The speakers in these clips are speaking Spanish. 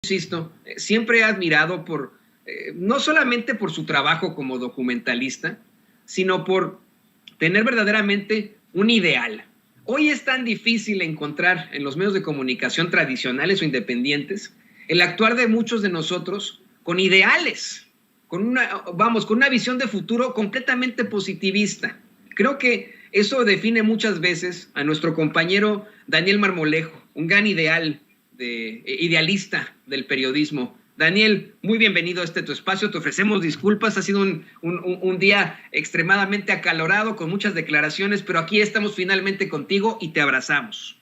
insisto, siempre he admirado no solamente por su trabajo como documentalista, sino por tener verdaderamente un ideal. Hoy es tan difícil encontrar en los medios de comunicación tradicionales o independientes el actuar de muchos de nosotros con ideales, con una visión de futuro completamente positivista. Creo que eso define muchas veces a nuestro compañero Daniel Marmolejo, un gran idealista del periodismo. Daniel, muy bienvenido a tu espacio, te ofrecemos disculpas, ha sido un día extremadamente acalorado, con muchas declaraciones, pero aquí estamos finalmente contigo y te abrazamos.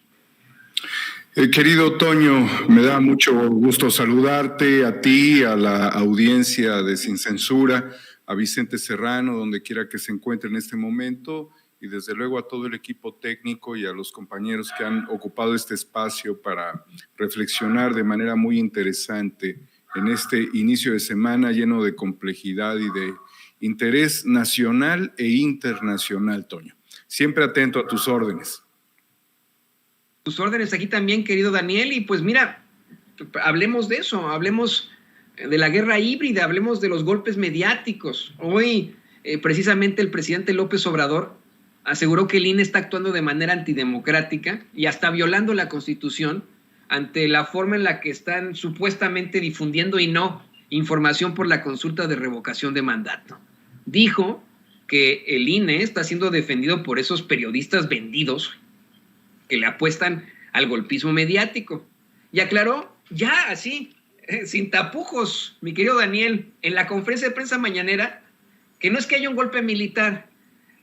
Querido Toño, me da mucho gusto saludarte, a ti, a la audiencia de Sin Censura, a Vicente Serrano, donde quiera que se encuentre en este momento, y desde luego a todo el equipo técnico y a los compañeros que han ocupado este espacio para reflexionar de manera muy interesante en este inicio de semana lleno de complejidad y de interés nacional e internacional, Toño. Siempre atento a tus órdenes. Tus órdenes aquí también, querido Daniel, y pues mira, hablemos de eso, hablemos de la guerra híbrida, hablemos de los golpes mediáticos. Hoy, precisamente el presidente López Obrador aseguró que el INE está actuando de manera antidemocrática y hasta violando la Constitución ante la forma en la que están supuestamente difundiendo y no información por la consulta de revocación de mandato. Dijo que el INE está siendo defendido por esos periodistas vendidos que le apuestan al golpismo mediático. Y aclaró, ya así, sin tapujos, mi querido Daniel, en la conferencia de prensa mañanera, que no es que haya un golpe militar,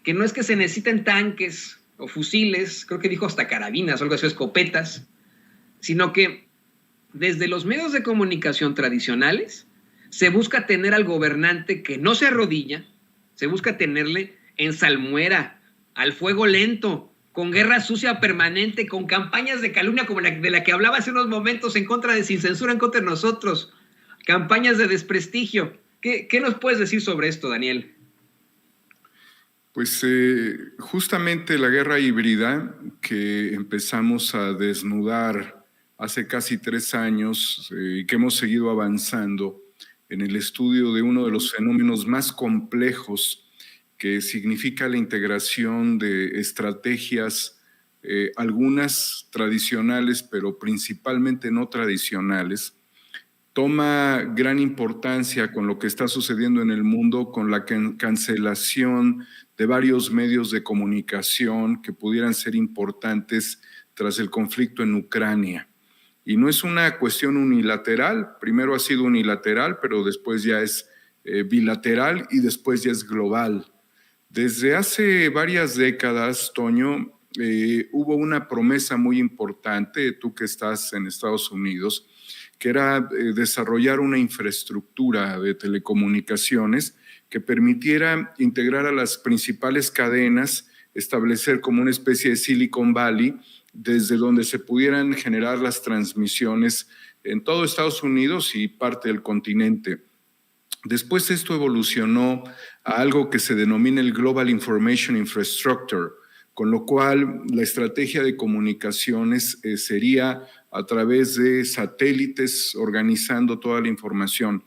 que no es que se necesiten tanques o fusiles, creo que dijo hasta carabinas o algo así, escopetas, sino que desde los medios de comunicación tradicionales se busca tener al gobernante que no se arrodilla, se busca tenerle en salmuera, al fuego lento, con guerra sucia permanente, con campañas de calumnia como de la que hablaba hace unos momentos en contra de Sin Censura, en contra de nosotros, campañas de desprestigio. ¿Qué nos puedes decir sobre esto, Daniel? Pues justamente la guerra híbrida que empezamos a desnudar hace casi 3 años y que hemos seguido avanzando en el estudio de uno de los fenómenos más complejos que significa la integración de estrategias, algunas tradicionales, pero principalmente no tradicionales, toma gran importancia con lo que está sucediendo en el mundo, con la cancelación de varios medios de comunicación que pudieran ser importantes tras el conflicto en Ucrania. Y no es una cuestión unilateral, primero ha sido unilateral, pero después ya es bilateral y después ya es global. Desde hace varias décadas, Toño, hubo una promesa muy importante, tú que estás en Estados Unidos, que era desarrollar una infraestructura de telecomunicaciones que permitiera integrar a las principales cadenas, establecer como una especie de Silicon Valley, desde donde se pudieran generar las transmisiones en todo Estados Unidos y parte del continente. Después esto evolucionó a algo que se denomina el Global Information Infrastructure, con lo cual la estrategia de comunicaciones sería a través de satélites organizando toda la información.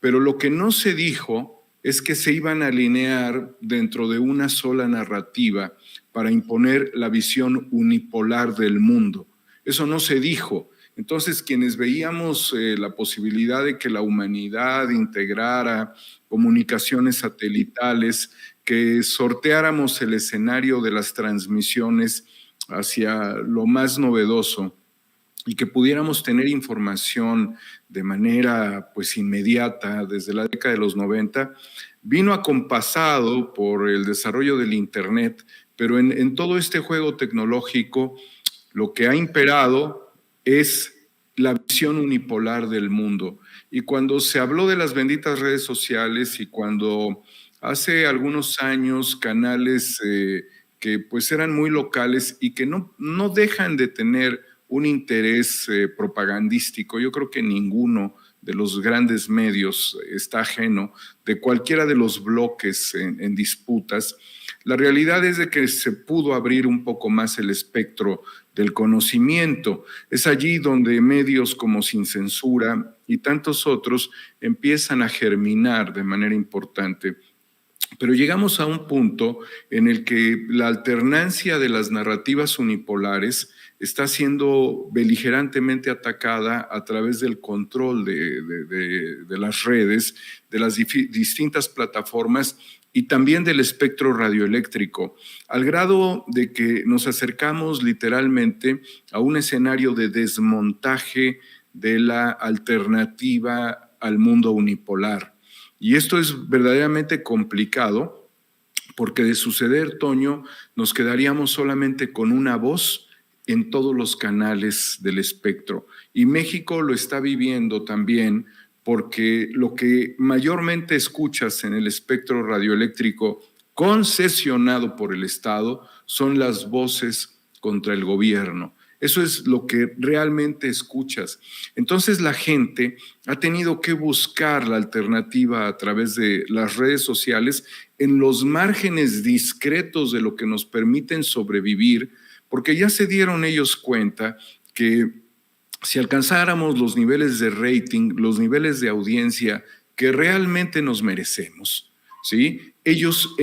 Pero lo que no se dijo es que se iban a alinear dentro de una sola narrativa para imponer la visión unipolar del mundo. Eso no se dijo. Entonces, quienes veíamos la posibilidad de que la humanidad integrara comunicaciones satelitales, que sorteáramos el escenario de las transmisiones hacia lo más novedoso y que pudiéramos tener información de manera pues inmediata desde la década de los 90, vino acompasado por el desarrollo del Internet, pero en todo este juego tecnológico lo que ha imperado es la visión unipolar del mundo. Y cuando se habló de las benditas redes sociales y cuando hace algunos años canales que pues eran muy locales y que no dejan de tener un interés propagandístico, yo creo que ninguno de los grandes medios está ajeno de cualquiera de los bloques en disputas. La realidad es de que se pudo abrir un poco más el espectro del conocimiento. Es allí donde medios como Sin Censura y tantos otros empiezan a germinar de manera importante. Pero llegamos a un punto en el que la alternancia de las narrativas unipolares está siendo beligerantemente atacada a través del control de las redes, de las distintas plataformas y también del espectro radioeléctrico, al grado de que nos acercamos literalmente a un escenario de desmontaje de la alternativa al mundo unipolar. Y esto es verdaderamente complicado porque de suceder, Toño, nos quedaríamos solamente con una voz en todos los canales del espectro. Y México lo está viviendo también porque lo que mayormente escuchas en el espectro radioeléctrico concesionado por el Estado son las voces contra el gobierno. Eso es lo que realmente escuchas. Entonces la gente ha tenido que buscar la alternativa a través de las redes sociales en los márgenes discretos de lo que nos permiten sobrevivir, porque ya se dieron ellos cuenta que si alcanzáramos los niveles de rating, los niveles de audiencia que realmente nos merecemos, ¿sí? Ellos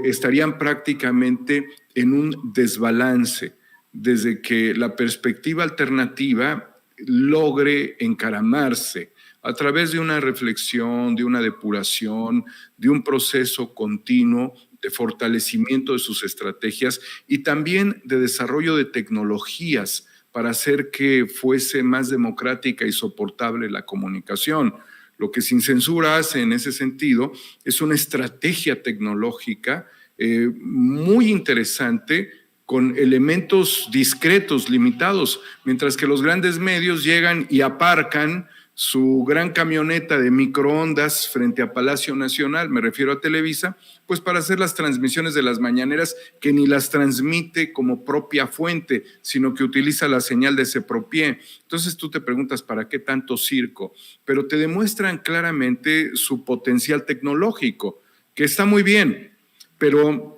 estarían prácticamente en un desbalance desde que la perspectiva alternativa logre encaramarse a través de una reflexión, de una depuración, de un proceso continuo de fortalecimiento de sus estrategias y también de desarrollo de tecnologías para hacer que fuese más democrática y soportable la comunicación. Lo que Sin Censura hace en ese sentido es una estrategia tecnológica muy interesante, con elementos discretos, limitados, mientras que los grandes medios llegan y aparcan su gran camioneta de microondas frente a Palacio Nacional, me refiero a Televisa, pues para hacer las transmisiones de las mañaneras, que ni las transmite como propia fuente, sino que utiliza la señal de Sepropié. Entonces tú te preguntas, ¿para qué tanto circo? Pero te demuestran claramente su potencial tecnológico, que está muy bien, pero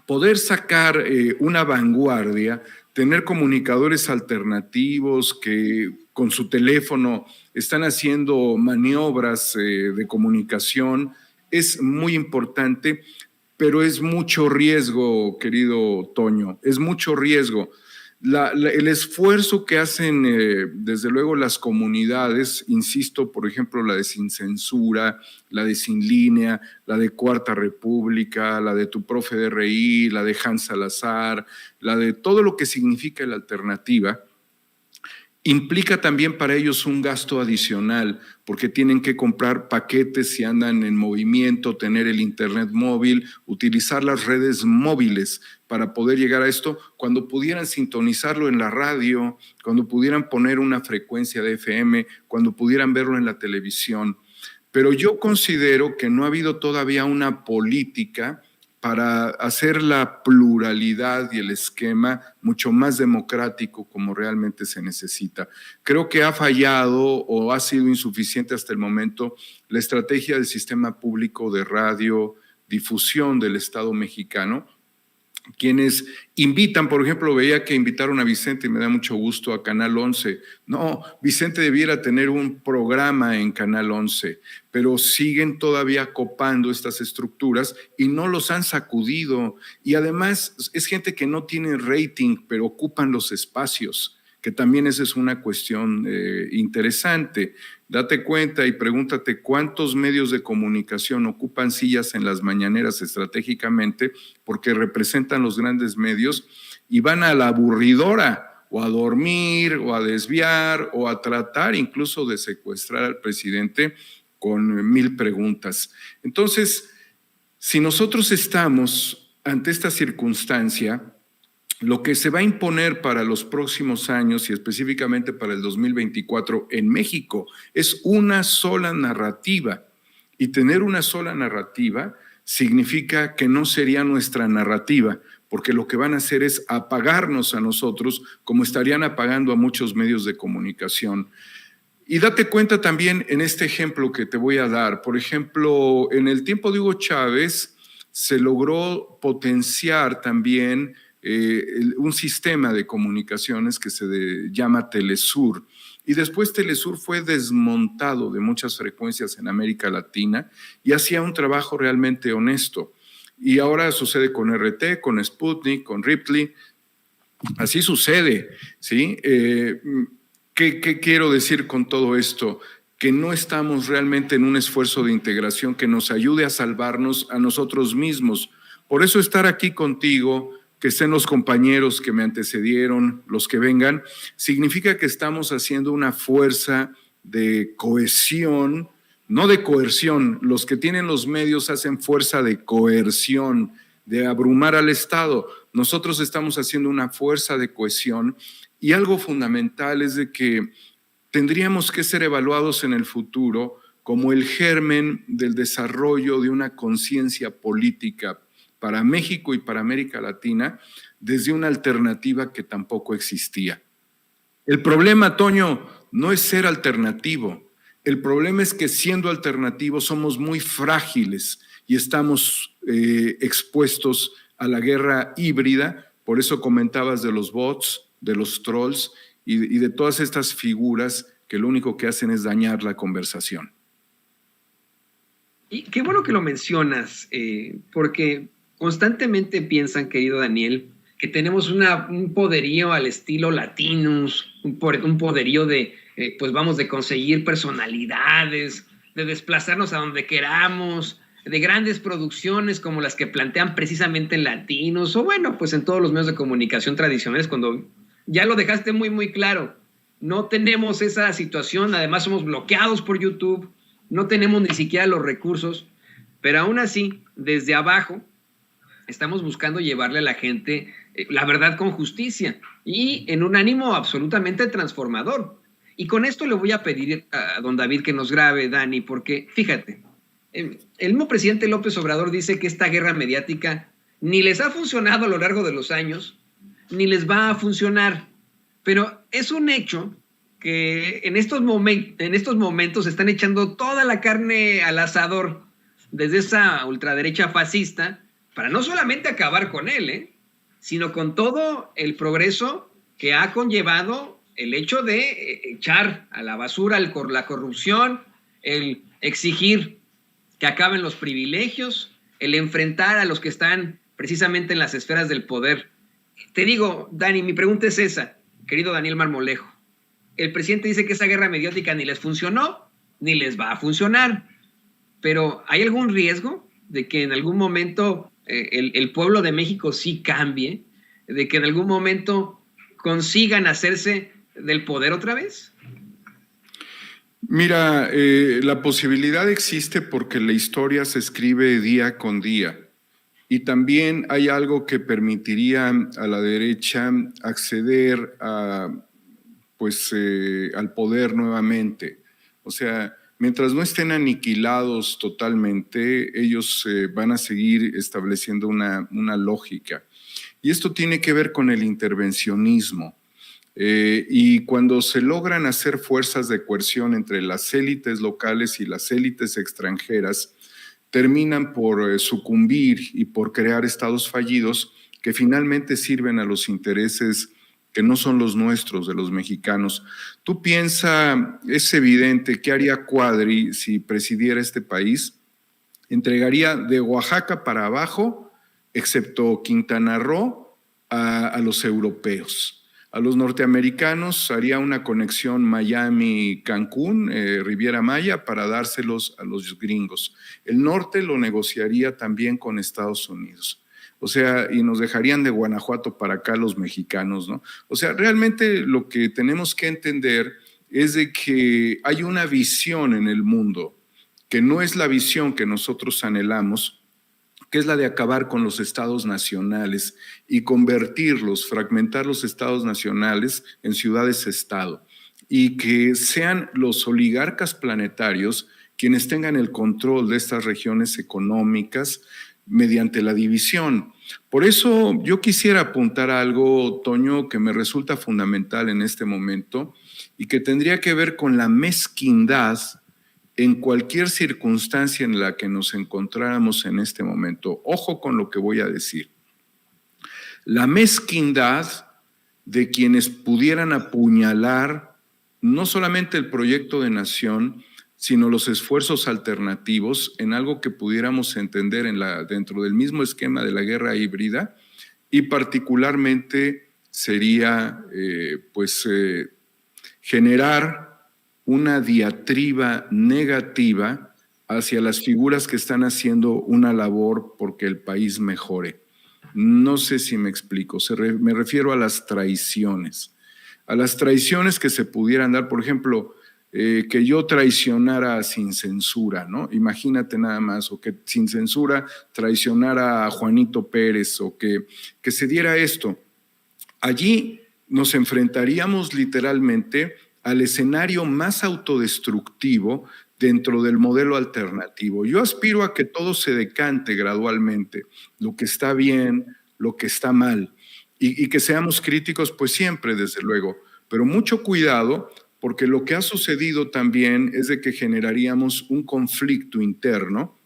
poder sacar una vanguardia, tener comunicadores alternativos que con su teléfono están haciendo maniobras de comunicación, es muy importante, pero es mucho riesgo, querido Toño, es mucho riesgo. El esfuerzo que hacen desde luego las comunidades, insisto, por ejemplo, la de Sin Censura, la de Sin Línea, la de Cuarta República, la de Tu Profe de RI, la de Hans Salazar, la de todo lo que significa la alternativa, implica también para ellos un gasto adicional, porque tienen que comprar paquetes si andan en movimiento, tener el internet móvil, utilizar las redes móviles para poder llegar a esto, cuando pudieran sintonizarlo en la radio, cuando pudieran poner una frecuencia de FM, cuando pudieran verlo en la televisión. Pero yo considero que no ha habido todavía una política para hacer la pluralidad y el esquema mucho más democrático como realmente se necesita. Creo que ha fallado o ha sido insuficiente hasta el momento la estrategia del sistema público de radiodifusión del Estado mexicano, quienes invitan, por ejemplo, veía que invitaron a Vicente y me da mucho gusto a Canal 11. No, Vicente debiera tener un programa en Canal 11, pero siguen todavía copando estas estructuras y no los han sacudido. Y además es gente que no tiene rating, pero ocupan los espacios, que también esa es una cuestión interesante. Date cuenta y pregúntate cuántos medios de comunicación ocupan sillas en las mañaneras estratégicamente porque representan los grandes medios y van a la aburridora o a dormir o a desviar o a tratar incluso de secuestrar al presidente con 1000 preguntas. Entonces, si nosotros estamos ante esta circunstancia, lo que se va a imponer para los próximos años y específicamente para el 2024 en México es una sola narrativa. Y tener una sola narrativa significa que no sería nuestra narrativa, porque lo que van a hacer es apagarnos a nosotros como estarían apagando a muchos medios de comunicación. Y date cuenta también en este ejemplo que te voy a dar. Por ejemplo, en el tiempo de Hugo Chávez se logró potenciar también un sistema de comunicaciones que se llama Telesur. Y después Telesur fue desmontado de muchas frecuencias en América Latina y hacía un trabajo realmente honesto. Y ahora sucede con RT, con Sputnik, con Ripley. Así sucede, ¿sí? ¿Qué quiero decir con todo esto? Que no estamos realmente en un esfuerzo de integración que nos ayude a salvarnos a nosotros mismos. Por eso estar aquí contigo, que estén los compañeros que me antecedieron, los que vengan, significa que estamos haciendo una fuerza de cohesión, no de coerción. Los que tienen los medios hacen fuerza de coerción, de abrumar al Estado. Nosotros estamos haciendo una fuerza de cohesión y algo fundamental es de que tendríamos que ser evaluados en el futuro como el germen del desarrollo de una conciencia política para México y para América Latina desde una alternativa que tampoco existía. El problema, Toño, no es ser alternativo. El problema es que siendo alternativos somos muy frágiles y estamos expuestos a la guerra híbrida. Por eso comentabas de los bots, de los trolls y de todas estas figuras que lo único que hacen es dañar la conversación. Y qué bueno que lo mencionas, porque constantemente piensan, querido Daniel, que tenemos un poderío al estilo Latinos, un poderío de, pues vamos, de conseguir personalidades, de desplazarnos a donde queramos, de grandes producciones como las que plantean precisamente en Latinos, o bueno, pues en todos los medios de comunicación tradicionales, cuando ya lo dejaste muy, muy claro. No tenemos esa situación, además somos bloqueados por YouTube, no tenemos ni siquiera los recursos, pero aún así, desde abajo, estamos buscando llevarle a la gente la verdad con justicia y en un ánimo absolutamente transformador. Y con esto le voy a pedir a don David que nos grabe, Dani, porque fíjate, el mismo presidente López Obrador dice que esta guerra mediática ni les ha funcionado a lo largo de los años, ni les va a funcionar. Pero es un hecho que en estos momentos están echando toda la carne al asador desde esa ultraderecha fascista para no solamente acabar con él, sino con todo el progreso que ha conllevado el hecho de echar a la basura la corrupción, el exigir que acaben los privilegios, el enfrentar a los que están precisamente en las esferas del poder. Te digo, Dani, mi pregunta es esa, querido Daniel Marmolejo. El presidente dice que esa guerra mediática ni les funcionó, ni les va a funcionar. Pero ¿hay algún riesgo de que en algún momento el pueblo de México sí cambie? ¿De que en algún momento consigan hacerse del poder otra vez? Mira, la posibilidad existe porque la historia se escribe día con día. Y también hay algo que permitiría a la derecha acceder al poder nuevamente. O sea, mientras no estén aniquilados totalmente, ellos van a seguir estableciendo una lógica. Y esto tiene que ver con el intervencionismo. Y cuando se logran hacer fuerzas de coerción entre las élites locales y las élites extranjeras, terminan por sucumbir y por crear estados fallidos que finalmente sirven a los intereses que no son los nuestros, de los mexicanos. Tú piensa, es evidente, ¿qué haría Cuadri si presidiera este país? Entregaría de Oaxaca para abajo, excepto Quintana Roo, a los europeos. A los norteamericanos haría una conexión Miami-Cancún, Riviera Maya, para dárselos a los gringos. El norte lo negociaría también con Estados Unidos. O sea, y nos dejarían de Guanajuato para acá los mexicanos, ¿no? O sea, realmente lo que tenemos que entender es de que hay una visión en el mundo, que no es la visión que nosotros anhelamos, que es la de acabar con los estados nacionales y convertirlos, fragmentar los estados nacionales en ciudades-estado y que sean los oligarcas planetarios quienes tengan el control de estas regiones económicas mediante la división. Por eso yo quisiera apuntar a algo, Toño, que me resulta fundamental en este momento y que tendría que ver con la mezquindad en cualquier circunstancia en la que nos encontráramos en este momento. Ojo con lo que voy a decir. la mezquindad de quienes pudieran apuñalar no solamente el proyecto de nación, sino los esfuerzos alternativos en algo que pudiéramos entender dentro del mismo esquema de la guerra híbrida, y particularmente sería generar una diatriba negativa hacia las figuras que están haciendo una labor porque el país mejore. No sé si me explico, me refiero a las traiciones que se pudieran dar, por ejemplo, que yo traicionara sin censura, ¿no? Imagínate nada más, o que sin censura traicionara a Juanito Pérez, o que se diera esto. Allí nos enfrentaríamos literalmente al escenario más autodestructivo dentro del modelo alternativo. Yo aspiro a que todo se decante gradualmente, lo que está bien, lo que está mal, y que seamos críticos, pues siempre, desde luego, pero mucho cuidado, porque lo que ha sucedido también es de que generaríamos un conflicto interno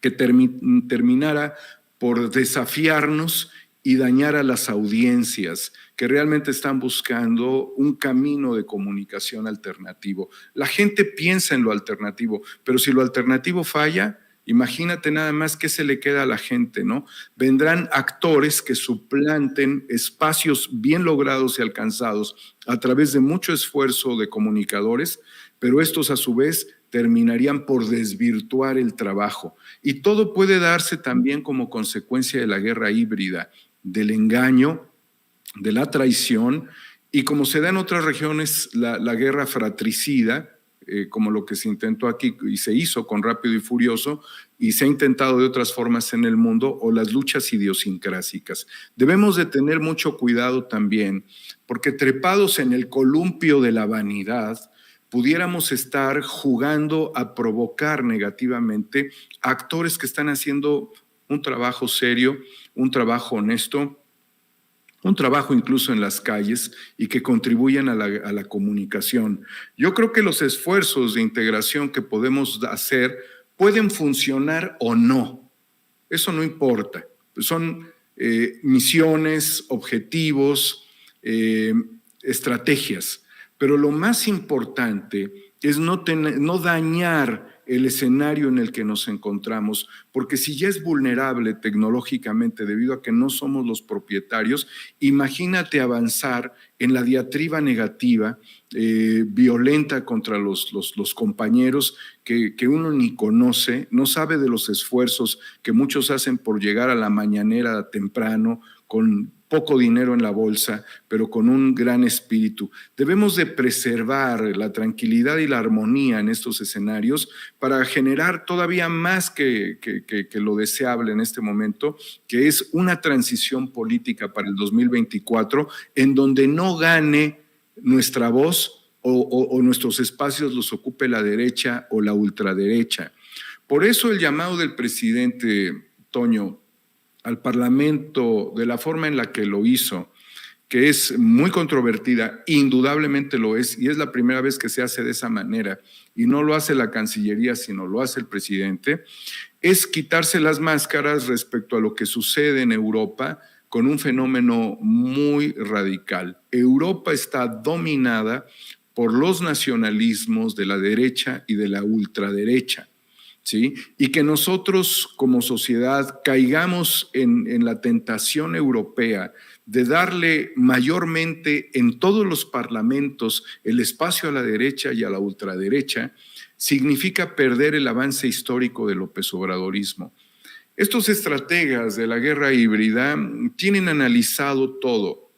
que terminara por desafiarnos y dañar a las audiencias que realmente están buscando un camino de comunicación alternativo. La gente piensa en lo alternativo, pero si lo alternativo falla, imagínate nada más qué se le queda a la gente, ¿no? Vendrán actores que suplanten espacios bien logrados y alcanzados a través de mucho esfuerzo de comunicadores, pero estos a su vez terminarían por desvirtuar el trabajo. Y todo puede darse también como consecuencia de la guerra híbrida, del engaño, de la traición, y como se da en otras regiones, la guerra fratricida, como lo que se intentó aquí y se hizo con Rápido y Furioso, y se ha intentado de otras formas en el mundo, o las luchas idiosincrásicas. Debemos de tener mucho cuidado también, porque trepados en el columpio de la vanidad, pudiéramos estar jugando a provocar negativamente a actores que están haciendo un trabajo serio, un trabajo honesto, un trabajo incluso en las calles, y que contribuyan a la comunicación. Yo creo que los esfuerzos de integración que podemos hacer pueden funcionar o no. Eso no importa. Son misiones, objetivos, estrategias. Pero lo más importante es no dañar el escenario en el que nos encontramos, porque si ya es vulnerable tecnológicamente debido a que no somos los propietarios, imagínate avanzar en la diatriba negativa, violenta contra los compañeros que uno ni conoce, no sabe de los esfuerzos que muchos hacen por llegar a la mañanera temprano, con poco dinero en la bolsa, pero con un gran espíritu. Debemos de preservar la tranquilidad y la armonía en estos escenarios para generar todavía más que lo deseable en este momento, que es una transición política para el 2024, en donde no gane nuestra voz o nuestros espacios los ocupe la derecha o la ultraderecha. Por eso el llamado del presidente Toño al Parlamento de la forma en la que lo hizo, que es muy controvertida, indudablemente lo es, y es la primera vez que se hace de esa manera, y no lo hace la Cancillería, sino lo hace el presidente, es quitarse las máscaras respecto a lo que sucede en Europa con un fenómeno muy radical. Europa está dominada por los nacionalismos de la derecha y de la ultraderecha, ¿sí? Y que nosotros como sociedad caigamos en la tentación europea de darle mayormente en todos los parlamentos el espacio a la derecha y a la ultraderecha, significa perder el avance histórico del López Obradorismo. Estos estrategas de la guerra híbrida tienen analizado todo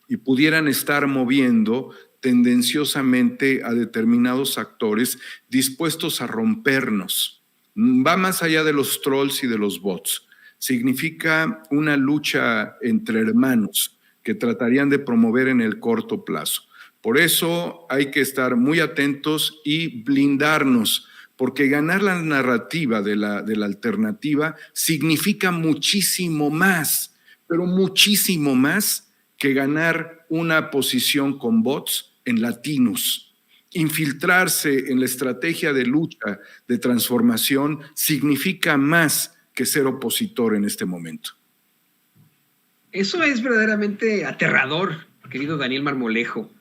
y pudieran estar moviendo tendenciosamente a determinados actores dispuestos a rompernos. Va más allá de los trolls y de los bots. Significa una lucha entre hermanos que tratarían de promover en el corto plazo. Por eso hay que estar muy atentos y blindarnos, porque ganar la narrativa de la alternativa significa muchísimo más, pero muchísimo más que ganar una posición con bots en latinos. Infiltrarse en la estrategia de lucha, de transformación, significa más que ser opositor en este momento. Eso es verdaderamente aterrador, querido Daniel Marmolejo,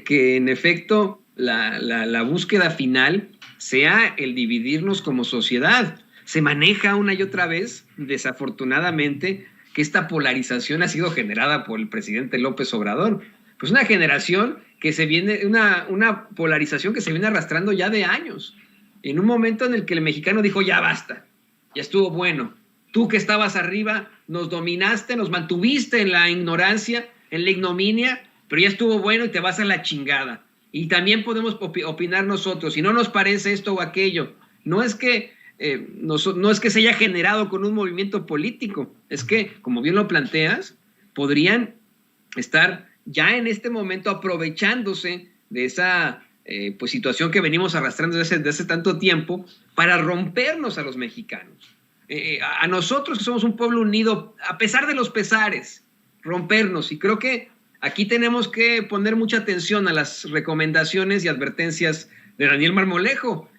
que en efecto la búsqueda final sea el dividirnos como sociedad. Se maneja una y otra vez, desafortunadamente, que esta polarización ha sido generada por el presidente López Obrador. Pues una generación que se viene, una polarización que se viene arrastrando ya de años. En un momento en el que el mexicano dijo, ya basta, ya estuvo bueno. Tú que estabas arriba, nos dominaste, nos mantuviste en la ignorancia, en la ignominia, pero ya estuvo bueno y te vas a la chingada. Y también podemos opinar nosotros, si no nos parece esto o aquello. No es que se haya generado con un movimiento político, es que, como bien lo planteas, podrían estar ya en este momento aprovechándose de esa pues situación que venimos arrastrando desde hace tanto tiempo para rompernos a los mexicanos. A nosotros que somos un pueblo unido, a pesar de los pesares, rompernos. Y creo que aquí tenemos que poner mucha atención a las recomendaciones y advertencias de Daniel Marmolejo.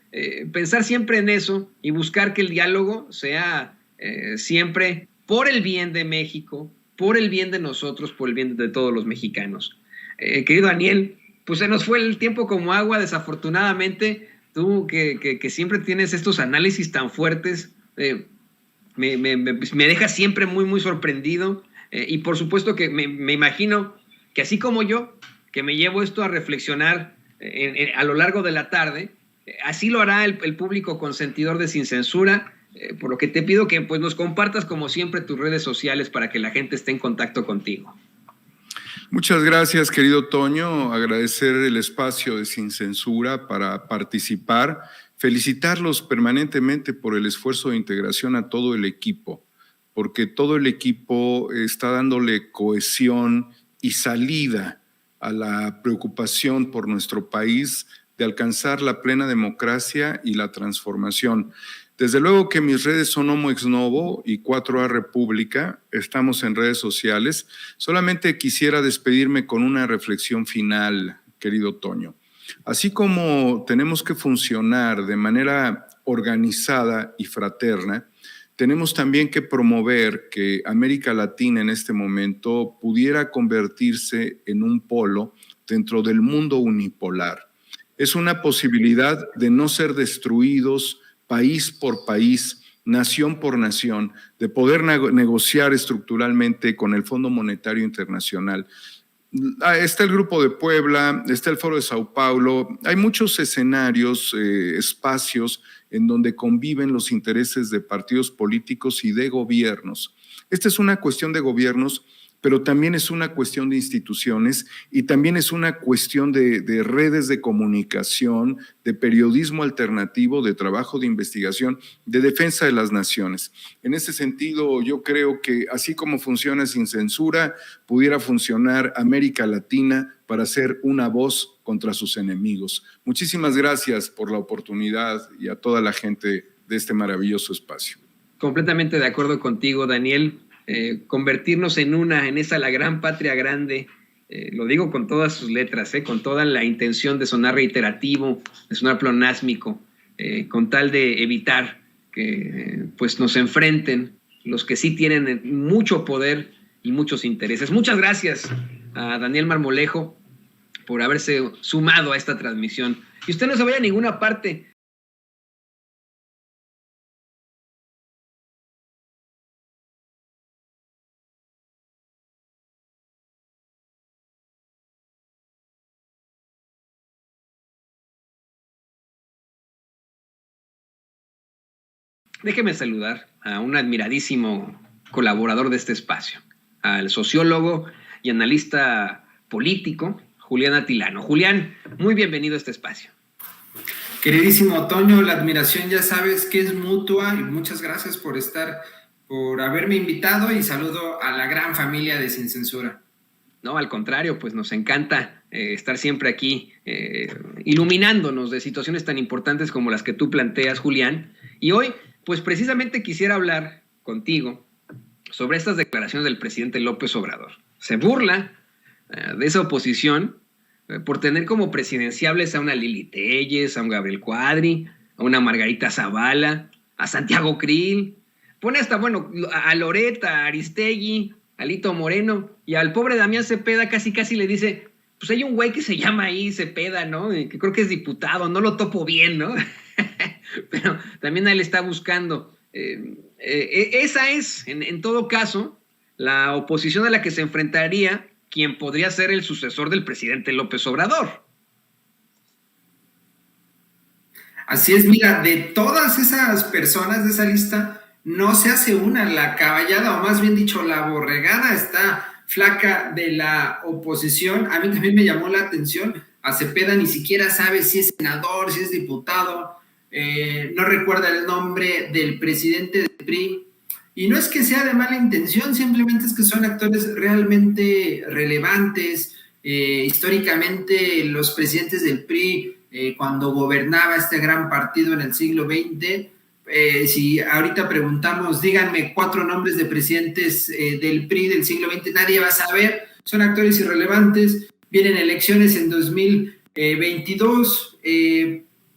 Pensar siempre en eso y buscar que el diálogo sea siempre por el bien de México, por el bien de nosotros, por el bien de todos los mexicanos. Querido Daniel, pues se nos fue el tiempo como agua, desafortunadamente. Tú que siempre tienes estos análisis tan fuertes, me deja siempre muy, muy sorprendido. Y por supuesto que me imagino que así como yo, que me llevo esto a reflexionar a lo largo de la tarde, así lo hará el público consentidor de Sin Censura, por lo que te pido que pues, nos compartas como siempre tus redes sociales para que la gente esté en contacto contigo. Muchas gracias, querido Toño. Agradecer el espacio de Sin Censura para participar. Felicitarlos permanentemente por el esfuerzo de integración a todo el equipo, porque todo el equipo está dándole cohesión y salida a la preocupación por nuestro país de alcanzar la plena democracia y la transformación. Desde luego que mis redes son Homo Ex Novo y 4A República, estamos en redes sociales. Solamente quisiera despedirme con una reflexión final, querido Toño. Así como tenemos que funcionar de manera organizada y fraterna, tenemos también que promover que América Latina en este momento pudiera convertirse en un polo dentro del mundo unipolar. Es una posibilidad de no ser destruidos país por país, nación por nación, de poder negociar estructuralmente con el Fondo Monetario Internacional. Está el Grupo de Puebla, está el Foro de Sao Paulo, hay muchos escenarios, espacios en donde conviven los intereses de partidos políticos y de gobiernos. Esta es una cuestión de gobiernos, pero también es una cuestión de instituciones y también es una cuestión de redes de comunicación, de periodismo alternativo, de trabajo de investigación, de defensa de las naciones. En ese sentido, yo creo que así como funciona Sin Censura, pudiera funcionar América Latina para ser una voz contra sus enemigos. Muchísimas gracias por la oportunidad y a toda la gente de este maravilloso espacio. Completamente de acuerdo contigo, Daniel. Convertirnos en esa la gran patria grande, lo digo con todas sus letras, con toda la intención de sonar reiterativo, de sonar pleonásmico, con tal de evitar que pues nos enfrenten los que sí tienen mucho poder y muchos intereses. Muchas gracias a Daniel Marmolejo por haberse sumado a esta transmisión. Y usted no se vaya a ninguna parte. Déjeme saludar a un admiradísimo colaborador de este espacio, al sociólogo y analista político, Julián Atilano. Julián, muy bienvenido a este espacio. Queridísimo Toño, la admiración ya sabes que es mutua y muchas gracias por haberme invitado y saludo a la gran familia de Sin Censura. No, al contrario, pues nos encanta estar siempre aquí iluminándonos de situaciones tan importantes como las que tú planteas, Julián. Y hoy, pues precisamente quisiera hablar contigo sobre estas declaraciones del presidente López Obrador. Se burla de esa oposición por tener como presidenciables a una Lili Téllez, a un Gabriel Cuadri, a una Margarita Zavala, a Santiago Krill, pone hasta, bueno, a Loretta, a Aristegui, Alito Moreno, y al pobre Damián Cepeda casi le dice, pues hay un güey que se llama ahí Cepeda, ¿no? Que creo que es diputado, no lo topo bien, ¿no? Pero también él está buscando. Esa es, en todo caso, la oposición a la que se enfrentaría quien podría ser el sucesor del presidente López Obrador. Así es, mira, de todas esas personas de esa lista, no se hace una, la caballada, o más bien dicho, la borregada está flaca de la oposición. A mí también me llamó la atención, a Cepeda ni siquiera sabe si es senador, si es diputado, no recuerda el nombre del presidente del PRI, y no es que sea de mala intención, simplemente es que son actores realmente relevantes. Históricamente los presidentes del PRI, cuando gobernaba este gran partido en el siglo XX, si ahorita preguntamos, díganme 4 nombres de presidentes del PRI del siglo XX, nadie va a saber, son actores irrelevantes. Vienen elecciones en 2022,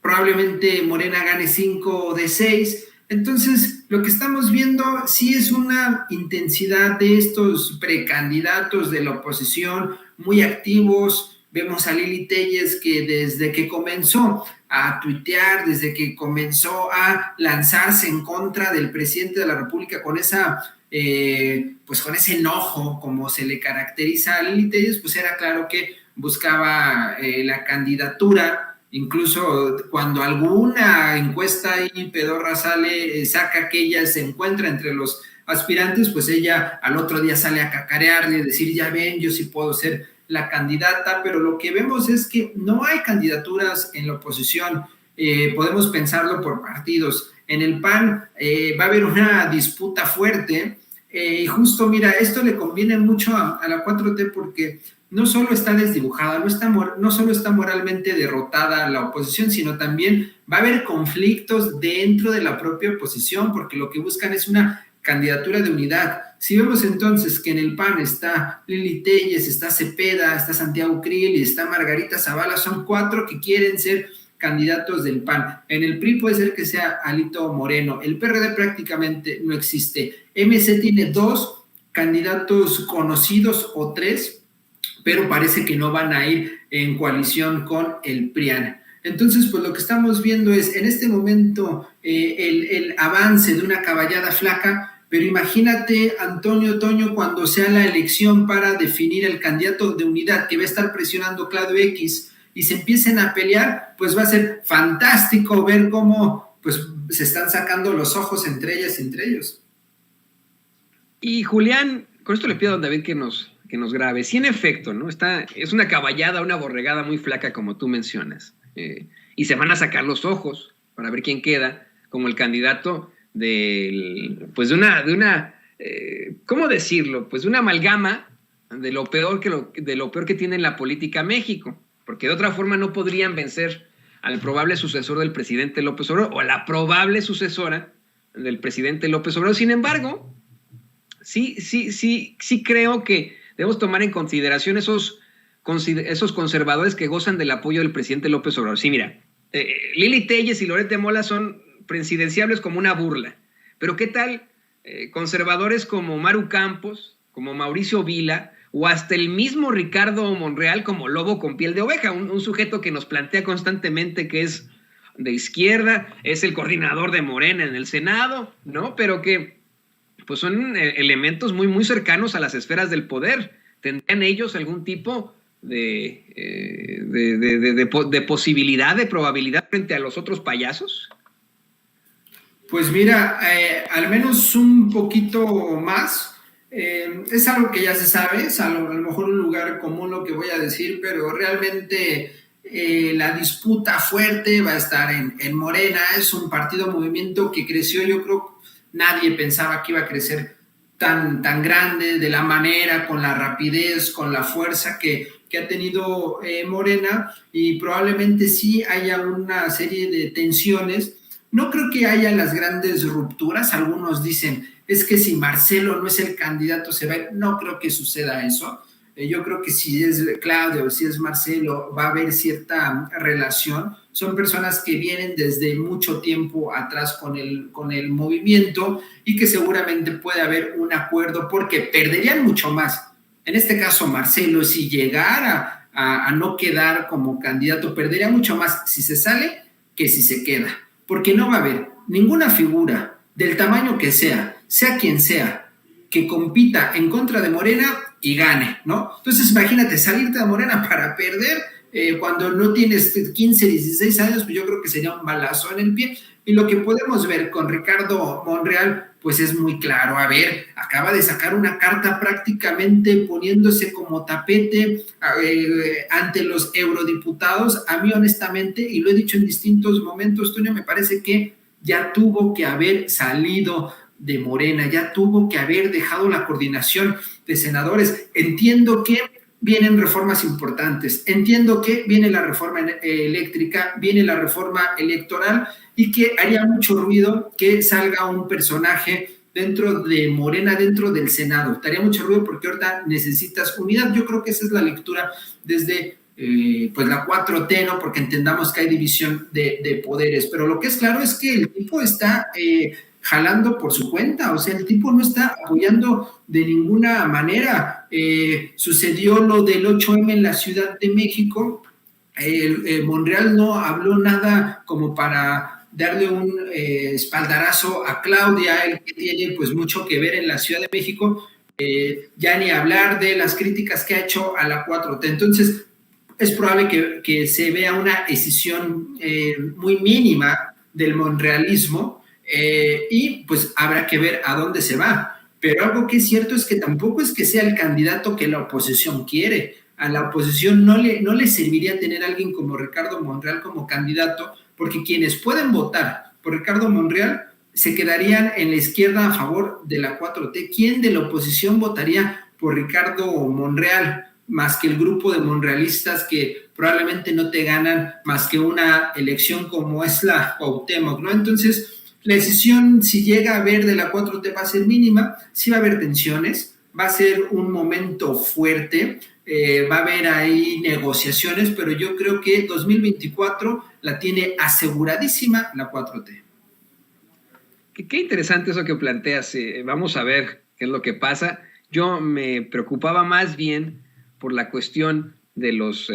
probablemente Morena gane 5 de 6, entonces lo que estamos viendo sí es una intensidad de estos precandidatos de la oposición muy activos. Vemos a Lili Téllez, que desde que comenzó a tuitear, desde que comenzó a lanzarse en contra del presidente de la República con esa, pues con ese enojo, como se le caracteriza a Lili Téllez, pues era claro que buscaba la candidatura. Incluso cuando alguna encuesta ahí pedorra sale, saca que ella se encuentra entre los aspirantes, pues ella al otro día sale a cacarearle, decir, ya ven, yo sí puedo ser la candidata, pero lo que vemos es que no hay candidaturas en la oposición. Podemos pensarlo por partidos. En el PAN va a haber una disputa fuerte, y justo, mira, esto le conviene mucho a la 4T porque no solo está desdibujada, no solo está moralmente derrotada la oposición, sino también va a haber conflictos dentro de la propia oposición, porque lo que buscan es una candidatura de unidad. Si vemos entonces que en el PAN está Lili Téllez, está Cepeda, está Santiago Krill y está Margarita Zavala, son 4 que quieren ser candidatos del PAN. En el PRI puede ser que sea Alito Moreno. El PRD prácticamente no existe. MC tiene 2 candidatos conocidos o 3, pero parece que no van a ir en coalición con el PRIAN. Entonces, pues lo que estamos viendo es en este momento el avance de una caballada flaca, pero imagínate, Antonio Toño, cuando sea la elección para definir el candidato de unidad que va a estar presionando Claudio X y se empiecen a pelear, pues va a ser fantástico ver cómo pues, se están sacando los ojos entre ellas y entre ellos. Y Julián, con esto le pido a David que nos grabe. Sí, en efecto, ¿no? Es una caballada, una borregada muy flaca, como tú mencionas. Y se van a sacar los ojos para ver quién queda como el candidato de una ¿cómo decirlo? Pues de una amalgama de lo peor que tiene en la política México, porque de otra forma no podrían vencer al probable sucesor del presidente López Obrador o a la probable sucesora del presidente López Obrador. Sin embargo, sí creo que debemos tomar en consideración esos conservadores que gozan del apoyo del presidente López Obrador. Sí, mira, Lili Téllez y Loret de Mola son presidenciables como una burla, pero ¿qué tal conservadores como Maru Campos, como Mauricio Vila, o hasta el mismo Ricardo Monreal como lobo con piel de oveja, un sujeto que nos plantea constantemente que es de izquierda, es el coordinador de Morena en el Senado, ¿no? Pero que pues son elementos muy, muy cercanos a las esferas del poder. ¿Tendrían ellos algún tipo de posibilidad, de probabilidad frente a los otros payasos? Pues mira, al menos un poquito más. Es algo que ya se sabe, es a lo mejor un lugar común lo que voy a decir, pero realmente la disputa fuerte va a estar en Morena. Es un movimiento que creció, yo creo, nadie pensaba que iba a crecer tan grande, de la manera, con la rapidez, con la fuerza que ha tenido Morena, y probablemente sí haya una serie de tensiones. No creo que haya las grandes rupturas. Algunos dicen, es que si Marcelo no es el candidato se va a ir. No creo que suceda eso. Yo creo que si es Claudio o si es Marcelo, va a haber cierta relación. Son personas que vienen desde mucho tiempo atrás con el movimiento y que seguramente puede haber un acuerdo porque perderían mucho más. En este caso, Marcelo, si llegara a no quedar como candidato, perdería mucho más si se sale que si se queda, porque no va a haber ninguna figura del tamaño que sea quien sea, que compita en contra de Morena y gane, ¿no? Entonces imagínate salirte de Morena para perder cuando no tienes 15, 16 años, pues yo creo que sería un balazo en el pie. Y lo que podemos ver con Ricardo Monreal, pues es muy claro. A ver, acaba de sacar una carta prácticamente poniéndose como tapete ante los eurodiputados. A mí honestamente, y lo he dicho en distintos momentos, Toño, me parece que ya tuvo que haber salido de Morena, ya tuvo que haber dejado la coordinación de senadores. Entiendo que vienen reformas importantes, entiendo que viene la reforma eléctrica, viene la reforma electoral y que haría mucho ruido que salga un personaje dentro de Morena, dentro del Senado. Estaría mucho ruido porque ahorita necesitas unidad. Yo creo que esa es la lectura desde pues la 4T, ¿no? Porque entendamos que hay división de poderes, pero lo que es claro es que el tipo está jalando por su cuenta, o sea, el tipo no está apoyando de ninguna manera. Sucedió lo del 8M en la Ciudad de México, Monreal no habló nada como para darle un espaldarazo a Claudia, el que tiene pues mucho que ver en la Ciudad de México, ya ni hablar de las críticas que ha hecho a la 4T. Entonces, es probable que se vea una escisión muy mínima del monrealismo y pues habrá que ver a dónde se va. Pero algo que es cierto es que tampoco es que sea el candidato que la oposición quiere. A la oposición no le serviría tener a alguien como Ricardo Monreal como candidato, porque quienes pueden votar por Ricardo Monreal se quedarían en la izquierda a favor de la 4T. ¿Quién de la oposición votaría por Ricardo Monreal? Más que el grupo de monrealistas que probablemente no te ganan más que una elección como es la Cuauhtémoc, ¿no? Entonces, la decisión, si llega a haber de la 4T, va a ser mínima, sí va a haber tensiones, va a ser un momento fuerte, va a haber ahí negociaciones, pero yo creo que 2024 la tiene aseguradísima la 4T. Qué interesante eso que planteas. Vamos a ver qué es lo que pasa. Yo me preocupaba más bien por la cuestión de los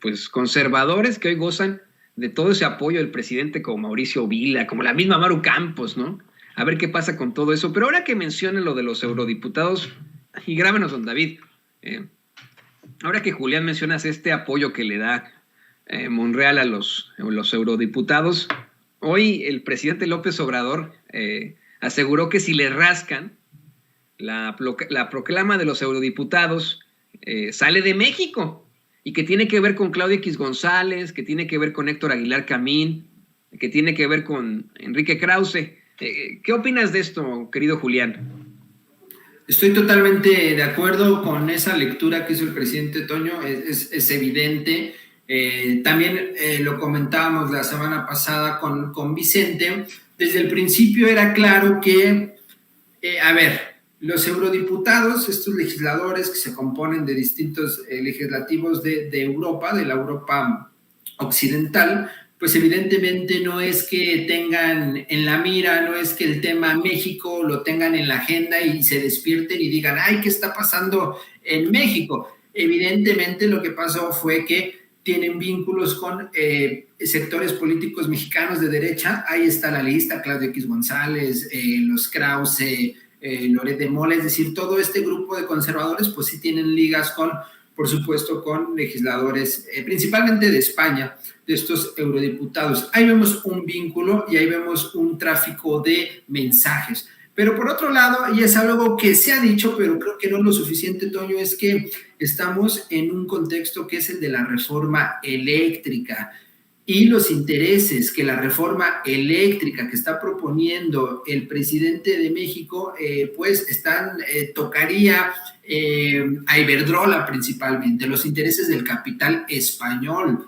pues conservadores que hoy gozan de todo ese apoyo del presidente como Mauricio Vila, como la misma Maru Campos, ¿no? A ver qué pasa con todo eso. Pero ahora que mencionen lo de los eurodiputados, y grábenos, don David, ahora que Julián mencionas este apoyo que le da Monreal a los eurodiputados, hoy el presidente López Obrador aseguró que si le rascan la proclama de los eurodiputados, sale de México y que tiene que ver con Claudia X González, que tiene que ver con Héctor Aguilar Camín, que tiene que ver con Enrique Krause. ¿Qué opinas de esto, querido Julián? Estoy totalmente de acuerdo con esa lectura que hizo el presidente Toño, es evidente. También lo comentábamos la semana pasada con Vicente. Desde el principio era claro que, los eurodiputados, estos legisladores que se componen de distintos legislativos de Europa, de la Europa occidental, pues evidentemente no es que tengan en la mira, no es que el tema México lo tengan en la agenda y se despierten y digan, ay, ¿qué está pasando en México? Evidentemente lo que pasó fue que tienen vínculos con sectores políticos mexicanos de derecha. Ahí está la lista: Claudio X González, los Krause, Loret de Mola, es decir, todo este grupo de conservadores pues sí tienen ligas con, por supuesto, con legisladores principalmente de España, de estos eurodiputados. Ahí vemos un vínculo y ahí vemos un tráfico de mensajes. Pero por otro lado, y es algo que se ha dicho, pero creo que no lo suficiente, Toño, es que estamos en un contexto que es el de la reforma eléctrica y los intereses que la reforma eléctrica que está proponiendo el presidente de México, pues tocaría a Iberdrola principalmente, los intereses del capital español.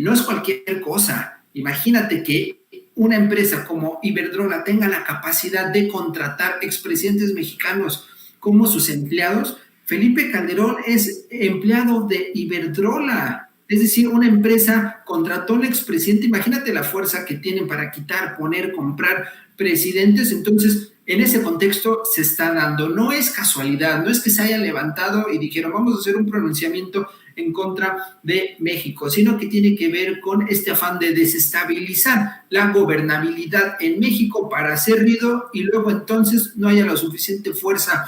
No es cualquier cosa. Imagínate que una empresa como Iberdrola tenga la capacidad de contratar expresidentes mexicanos como sus empleados. Felipe Calderón es empleado de Iberdrola, es decir, una empresa contrató al expresidente. Imagínate la fuerza que tienen para quitar, poner, comprar presidentes. Entonces, en ese contexto se está dando. No es casualidad, no es que se haya levantado y dijeron vamos a hacer un pronunciamiento en contra de México, sino que tiene que ver con este afán de desestabilizar la gobernabilidad en México para hacer ruido y luego entonces no haya la suficiente fuerza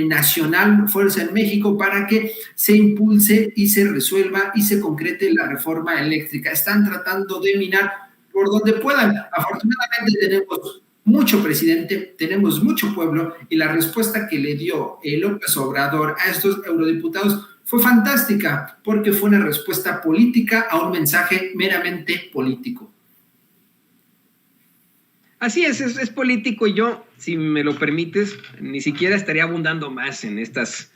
nacional, fuerza en México para que se impulse y se resuelva y se concrete la reforma eléctrica. Están tratando de minar por donde puedan. Afortunadamente tenemos mucho presidente, tenemos mucho pueblo y la respuesta que le dio López Obrador a estos eurodiputados fue fantástica porque fue una respuesta política a un mensaje meramente político. Así es político y yo, si me lo permites, ni siquiera estaría abundando más en estas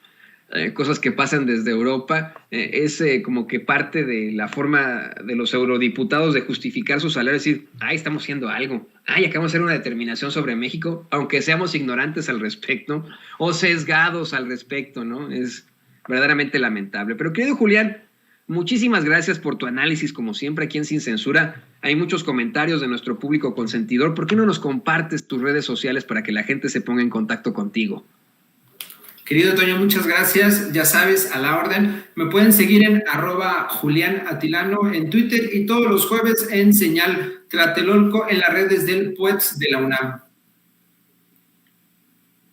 cosas que pasan desde Europa. Es como que parte de la forma de los eurodiputados de justificar su salario, decir, ay, estamos haciendo algo, ay, acabamos de hacer una determinación sobre México, aunque seamos ignorantes al respecto o sesgados al respecto, ¿no? Es verdaderamente lamentable. Pero querido Julián, muchísimas gracias por tu análisis, como siempre, aquí en Sin Censura. Hay muchos comentarios de nuestro público consentidor. ¿Por qué no nos compartes tus redes sociales para que la gente se ponga en contacto contigo? Querido Toño, muchas gracias. Ya sabes, a la orden. Me pueden seguir en @JuliánAtilano en Twitter y todos los jueves en Señal Tlatelolco en las redes del PUEX de la UNAM.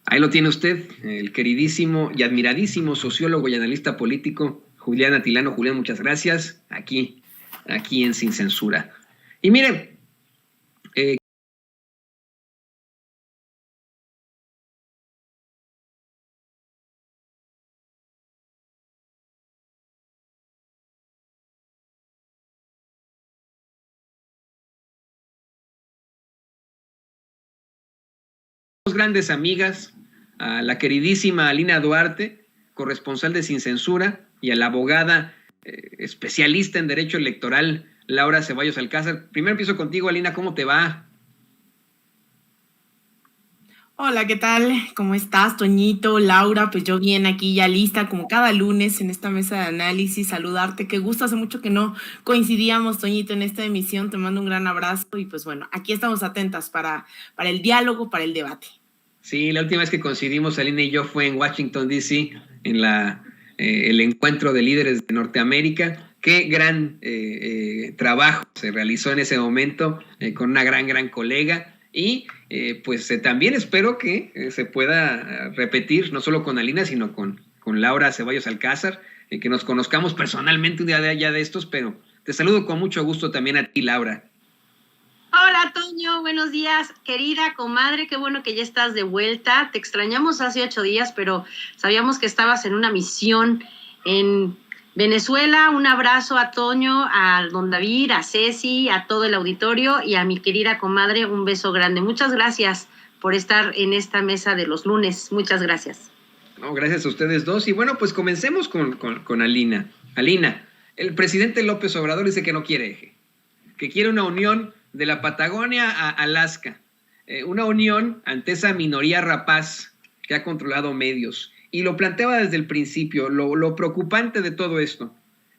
Ahí lo tiene usted, el queridísimo y admiradísimo sociólogo y analista político Julián Atilano. Julián, muchas gracias. Aquí en Sin Censura. Y mire, dos grandes amigas, a la queridísima Alina Duarte, corresponsal de Sin Censura, y a la abogada especialista en Derecho Electoral, Laura Ceballos Alcázar. Primero empiezo contigo, Alina, ¿cómo te va? Hola, ¿qué tal? ¿Cómo estás, Toñito, Laura? Pues yo bien aquí ya lista, como cada lunes en esta mesa de análisis, saludarte. Qué gusto, hace mucho que no coincidíamos, Toñito, en esta emisión. Te mando un gran abrazo y pues bueno, aquí estamos atentas para el diálogo, para el debate. Sí, la última vez que coincidimos, Alina y yo, fue en Washington, D.C., en el encuentro de líderes de Norteamérica. Qué gran trabajo se realizó en ese momento con una gran colega. Y pues también espero que se pueda repetir, no solo con Alina, sino con Laura Ceballos Alcázar, que nos conozcamos personalmente un día de allá de estos, pero te saludo con mucho gusto también a ti, Laura. Hola, Toño, buenos días, querida comadre, qué bueno que ya estás de vuelta. Te extrañamos hace 8 días, pero sabíamos que estabas en una misión en Venezuela. Un abrazo a Toño, a don David, a Ceci, a todo el auditorio y a mi querida comadre, un beso grande. Muchas gracias por estar en esta mesa de los lunes. Muchas gracias. No, gracias a ustedes dos. Y bueno, pues comencemos con Alina. Alina, el presidente López Obrador dice que no quiere eje, que quiere una unión de la Patagonia a Alaska, una unión ante esa minoría rapaz que ha controlado medios. Y lo planteaba desde el principio, lo preocupante de todo esto.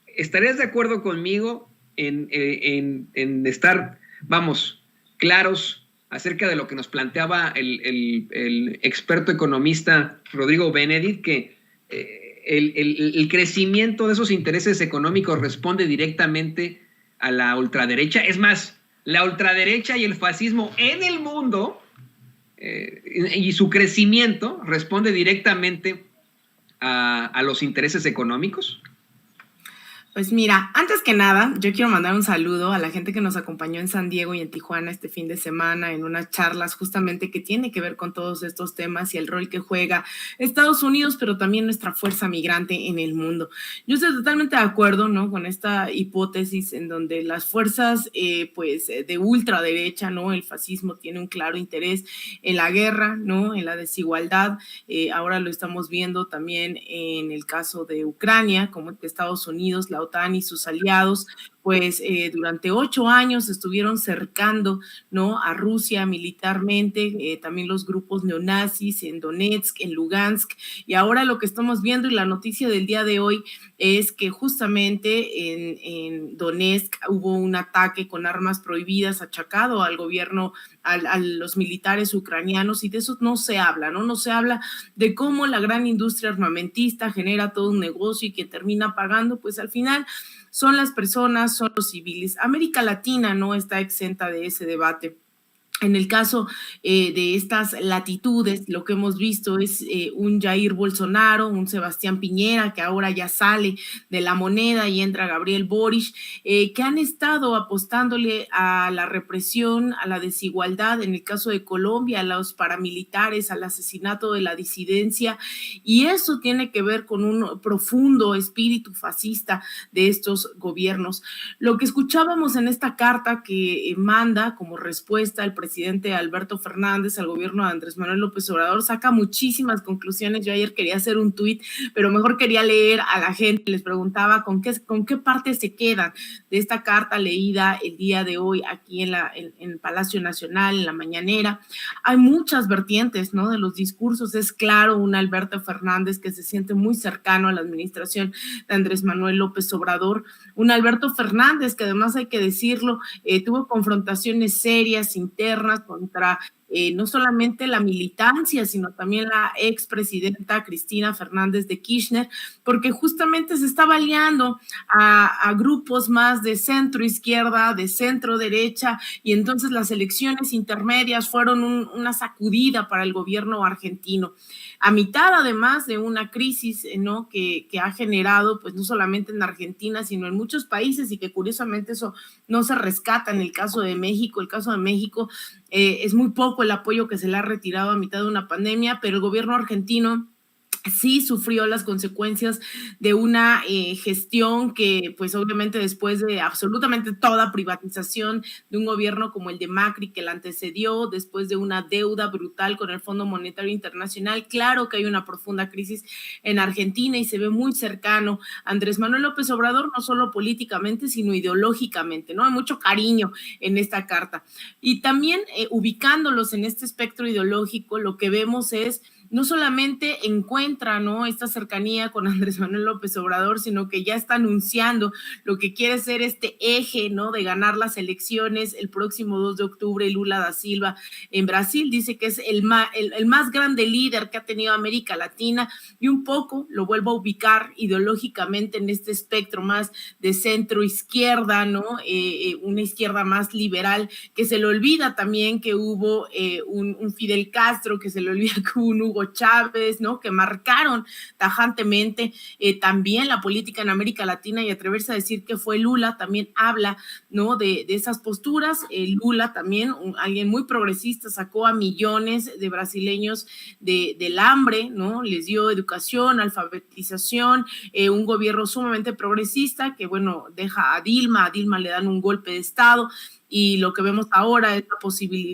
¿Estarías de acuerdo conmigo en estar, vamos, claros acerca de lo que nos planteaba el experto economista Rodrigo Benedict, que el crecimiento de esos intereses económicos responde directamente a la ultraderecha? Es más, la ultraderecha y el fascismo en el mundo y su crecimiento responde directamente a los intereses económicos. Pues mira, antes que nada, yo quiero mandar un saludo a la gente que nos acompañó en San Diego y en Tijuana este fin de semana en unas charlas justamente que tiene que ver con todos estos temas y el rol que juega Estados Unidos, pero también nuestra fuerza migrante en el mundo. Yo estoy totalmente de acuerdo, ¿no?, con esta hipótesis en donde las fuerzas pues de ultraderecha, ¿no?, el fascismo tiene un claro interés en la guerra, ¿no?, en la desigualdad. Ahora lo estamos viendo también en el caso de Ucrania, como que Estados Unidos, la OTAN y sus aliados pues durante 8 años estuvieron cercando, ¿no?, a Rusia militarmente, también los grupos neonazis en Donetsk, en Lugansk, y ahora lo que estamos viendo y la noticia del día de hoy es que justamente en Donetsk hubo un ataque con armas prohibidas achacado al gobierno, a los militares ucranianos, y de eso no se habla, ¿no? No se habla de cómo la gran industria armamentista genera todo un negocio y que termina pagando, pues al final son las personas, son los civiles. América Latina no está exenta de ese debate. En el caso de estas latitudes, lo que hemos visto es un Jair Bolsonaro, un Sebastián Piñera, que ahora ya sale de la moneda y entra Gabriel Boric, que han estado apostándole a la represión, a la desigualdad, en el caso de Colombia, a los paramilitares, al asesinato de la disidencia, y eso tiene que ver con un profundo espíritu fascista de estos gobiernos. Lo que escuchábamos en esta carta que manda como respuesta el presidente Alberto Fernández al gobierno de Andrés Manuel López Obrador saca muchísimas conclusiones. Yo ayer quería hacer un tuit, pero mejor quería leer a la gente. Les preguntaba con qué parte se quedan de esta carta leída el día de hoy aquí en el Palacio Nacional, en la mañanera. Hay muchas vertientes, ¿no?, de los discursos. Es claro, un Alberto Fernández que se siente muy cercano a la administración de Andrés Manuel López Obrador, un Alberto Fernández que además, hay que decirlo, tuvo confrontaciones serias internas contra no solamente la militancia, sino también la expresidenta Cristina Fernández de Kirchner, porque justamente se estaba aliando a grupos más de centro izquierda, de centro derecha, y entonces las elecciones intermedias fueron una sacudida para el gobierno argentino, a mitad además de una crisis, ¿no?, que ha generado, pues no solamente en Argentina, sino en muchos países, y que curiosamente eso no se rescata en el caso de México. El caso de México es muy poco el apoyo que se le ha retirado a mitad de una pandemia, pero el gobierno argentino sí sufrió las consecuencias de una gestión que, pues obviamente después de absolutamente toda privatización de un gobierno como el de Macri que la antecedió, después de una deuda brutal con el Fondo Monetario Internacional, claro que hay una profunda crisis en Argentina y se ve muy cercano a Andrés Manuel López Obrador, no solo políticamente, sino ideológicamente, ¿no? Hay mucho cariño en esta carta. Y también ubicándolos en este espectro ideológico, lo que vemos es no solamente encuentra, ¿no?, esta cercanía con Andrés Manuel López Obrador, sino que ya está anunciando lo que quiere ser este eje, ¿no?, de ganar las elecciones el próximo 2 de octubre, Lula da Silva en Brasil. Dice que es el más grande líder que ha tenido América Latina, y un poco lo vuelvo a ubicar ideológicamente en este espectro más de centro izquierda, ¿no?, una izquierda más liberal, que se le olvida también que hubo un Fidel Castro, que se le olvida que hubo un Hugo Chávez, ¿no?, que marcaron tajantemente también la política en América Latina, y atreverse a decir que fue Lula también habla, ¿no?, de esas posturas. Lula también, alguien muy progresista, sacó a millones de brasileños del hambre, ¿no?, les dio educación, alfabetización, un gobierno sumamente progresista que, bueno, deja a Dilma le dan un golpe de Estado. Y lo que vemos ahora es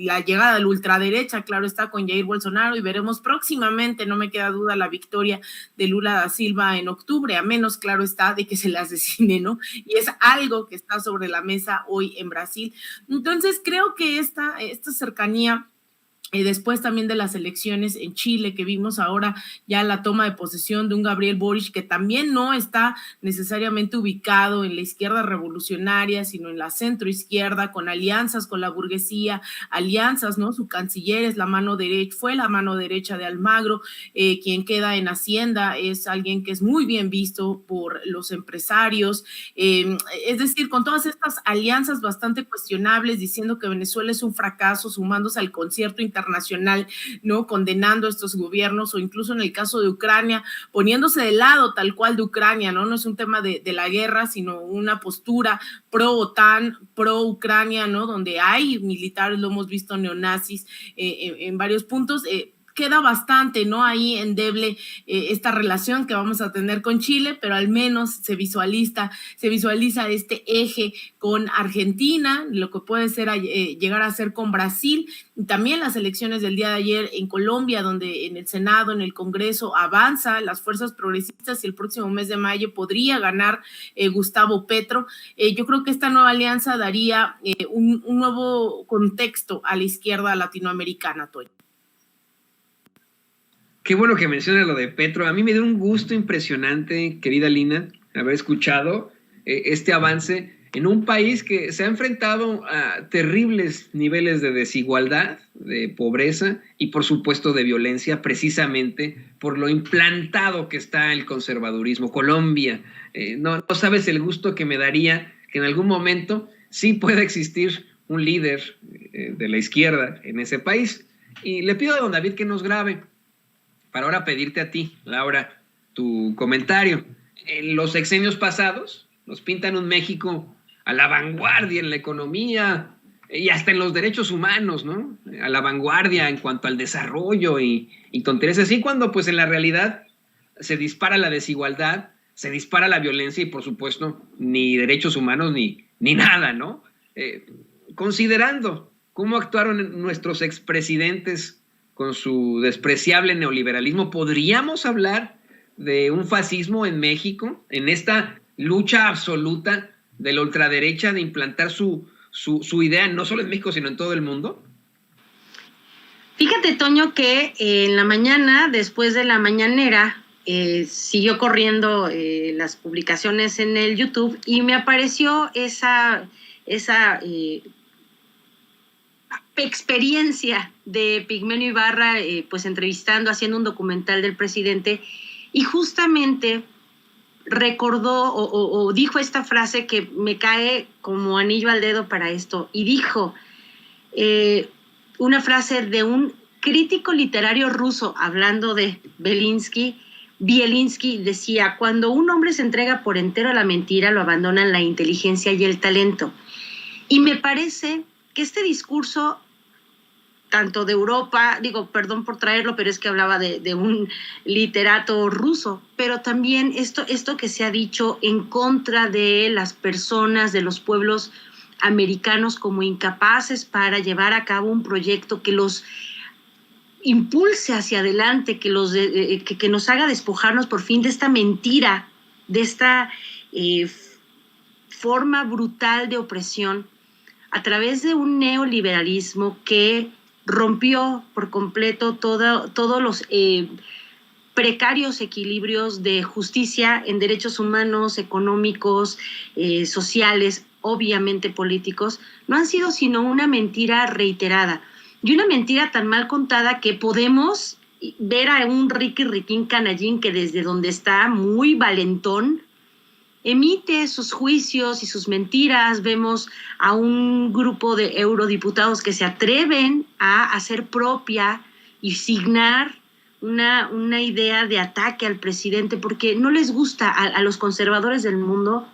la llegada de la ultraderecha, claro está, con Jair Bolsonaro, y veremos próximamente, no me queda duda, la victoria de Lula da Silva en octubre, a menos, claro está, de que se le asesine, ¿no? Y es algo que está sobre la mesa hoy en Brasil. Entonces, creo que esta cercanía, después también de las elecciones en Chile, que vimos ahora ya la toma de posesión de un Gabriel Boric, que también no está necesariamente ubicado en la izquierda revolucionaria, sino en la centroizquierda, con alianzas con la burguesía, alianzas, ¿no? Su canciller es fue la mano derecha de Almagro, quien queda en Hacienda es alguien que es muy bien visto por los empresarios, es decir, con todas estas alianzas bastante cuestionables, diciendo que Venezuela es un fracaso, sumándose al concierto internacional, ¿no?, condenando a estos gobiernos, o incluso en el caso de Ucrania, poniéndose de lado tal cual de Ucrania, ¿no? No es un tema de la guerra, sino una postura pro-OTAN, pro-Ucrania, ¿no?, donde hay militares, lo hemos visto, neonazis en varios puntos, queda bastante, ¿no? Ahí endeble esta relación que vamos a tener con Chile, pero al menos se visualiza este eje con Argentina, lo que puede ser llegar a ser con Brasil, y también las elecciones del día de ayer en Colombia, donde en el Senado, en el Congreso, avanza las fuerzas progresistas y el próximo mes de mayo podría ganar Gustavo Petro. Yo creo que esta nueva alianza daría un nuevo contexto a la izquierda latinoamericana, Toño. Qué bueno que mencionas lo de Petro. A mí me dio un gusto impresionante, querida Lina, haber escuchado este avance en un país que se ha enfrentado a terribles niveles de desigualdad, de pobreza y por supuesto de violencia, precisamente por lo implantado que está el conservadurismo. Colombia, no sabes el gusto que me daría que en algún momento sí pueda existir un líder de la izquierda en ese país. Y le pido a don David que nos grabe, para ahora pedirte a ti, Laura, tu comentario. En los sexenios pasados nos pintan un México a la vanguardia en la economía y hasta en los derechos humanos, ¿no? A la vanguardia en cuanto al desarrollo y tonterías así, cuando pues en la realidad se dispara la desigualdad, se dispara la violencia y por supuesto ni derechos humanos ni nada, ¿no? Considerando cómo actuaron nuestros expresidentes con su despreciable neoliberalismo, ¿podríamos hablar de un fascismo en México, en esta lucha absoluta de la ultraderecha de implantar su idea, no solo en México, sino en todo el mundo? Fíjate, Toño, que en la mañana, después de la mañanera, siguió corriendo las publicaciones en el YouTube y me apareció esa experiencia de Pigmenio Ibarra, pues entrevistando, haciendo un documental del presidente, y justamente recordó o dijo esta frase que me cae como anillo al dedo para esto, y dijo una frase de un crítico literario ruso, hablando de Bielinski decía: cuando un hombre se entrega por entero a la mentira, lo abandonan la inteligencia y el talento. Y me parece que este discurso, tanto de Europa, perdón por traerlo, pero es que hablaba de un literato ruso, pero también esto que se ha dicho en contra de las personas, de los pueblos americanos como incapaces para llevar a cabo un proyecto que los impulse hacia adelante, que nos haga despojarnos por fin de esta mentira, de esta forma brutal de opresión, a través de un neoliberalismo que rompió por completo todos los precarios equilibrios de justicia en derechos humanos, económicos, sociales, obviamente políticos. No han sido sino una mentira reiterada y una mentira tan mal contada que podemos ver a un Riquín Canallín que desde donde está, muy valentón, emite sus juicios y sus mentiras. Vemos a un grupo de eurodiputados que se atreven a hacer propia y signar una idea de ataque al presidente porque no les gusta a los conservadores del mundo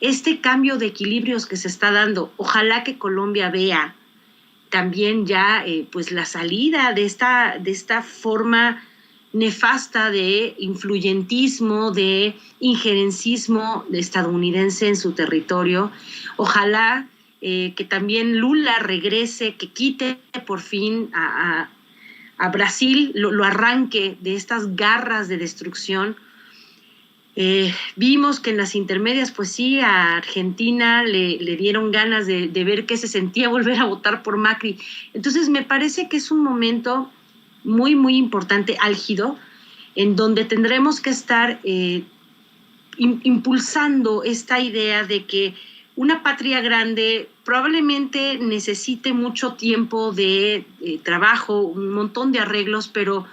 este cambio de equilibrios que se está dando. Ojalá que Colombia vea también ya pues la salida de esta forma nefasta de influyentismo, de injerencismo estadounidense en su territorio. Ojalá que también Lula regrese, que quite por fin a Brasil, lo arranque de estas garras de destrucción. Vimos que en las intermedias, pues sí, a Argentina le dieron ganas de ver qué se sentía volver a votar por Macri. Entonces me parece que es un momento muy, muy importante, álgido, en donde tendremos que estar impulsando esta idea de que una patria grande probablemente necesite mucho tiempo de trabajo, un montón de arreglos, pero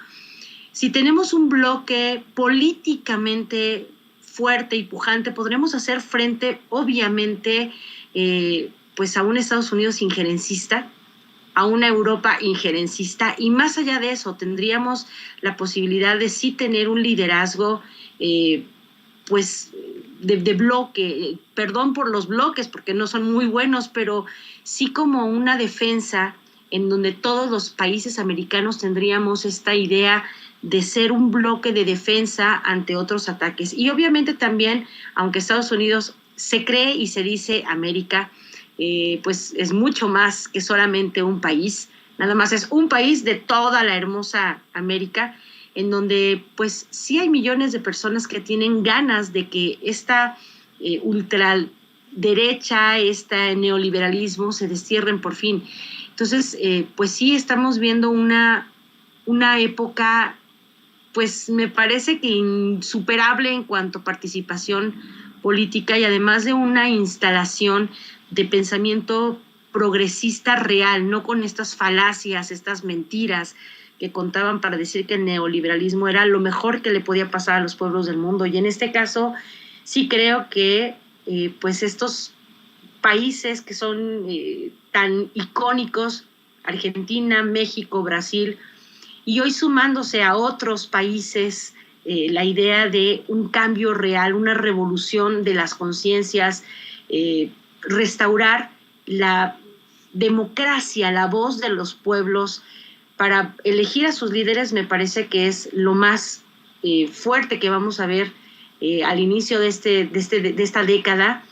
si tenemos un bloque políticamente fuerte y pujante, podremos hacer frente, obviamente, pues a un Estados Unidos injerencista, a una Europa injerencista, y más allá de eso tendríamos la posibilidad de sí tener un liderazgo pues de bloque, perdón por los bloques porque no son muy buenos, pero sí como una defensa en donde todos los países americanos tendríamos esta idea de ser un bloque de defensa ante otros ataques. Y obviamente también, aunque Estados Unidos se cree y se dice América, pues es mucho más que solamente un país, nada más es un país de toda la hermosa América, en donde pues sí hay millones de personas que tienen ganas de que esta ultraderecha, este neoliberalismo se destierren por fin. Entonces, pues sí estamos viendo una época, pues me parece que insuperable en cuanto a participación política y además de una instalación de pensamiento progresista real, no con estas falacias, estas mentiras que contaban para decir que el neoliberalismo era lo mejor que le podía pasar a los pueblos del mundo. Y en este caso sí creo que pues estos países que son tan icónicos, Argentina, México, Brasil, y hoy sumándose a otros países la idea de un cambio real, una revolución de las conciencias, restaurar la democracia, la voz de los pueblos para elegir a sus líderes, me parece que es lo más fuerte que vamos a ver al inicio de esta década.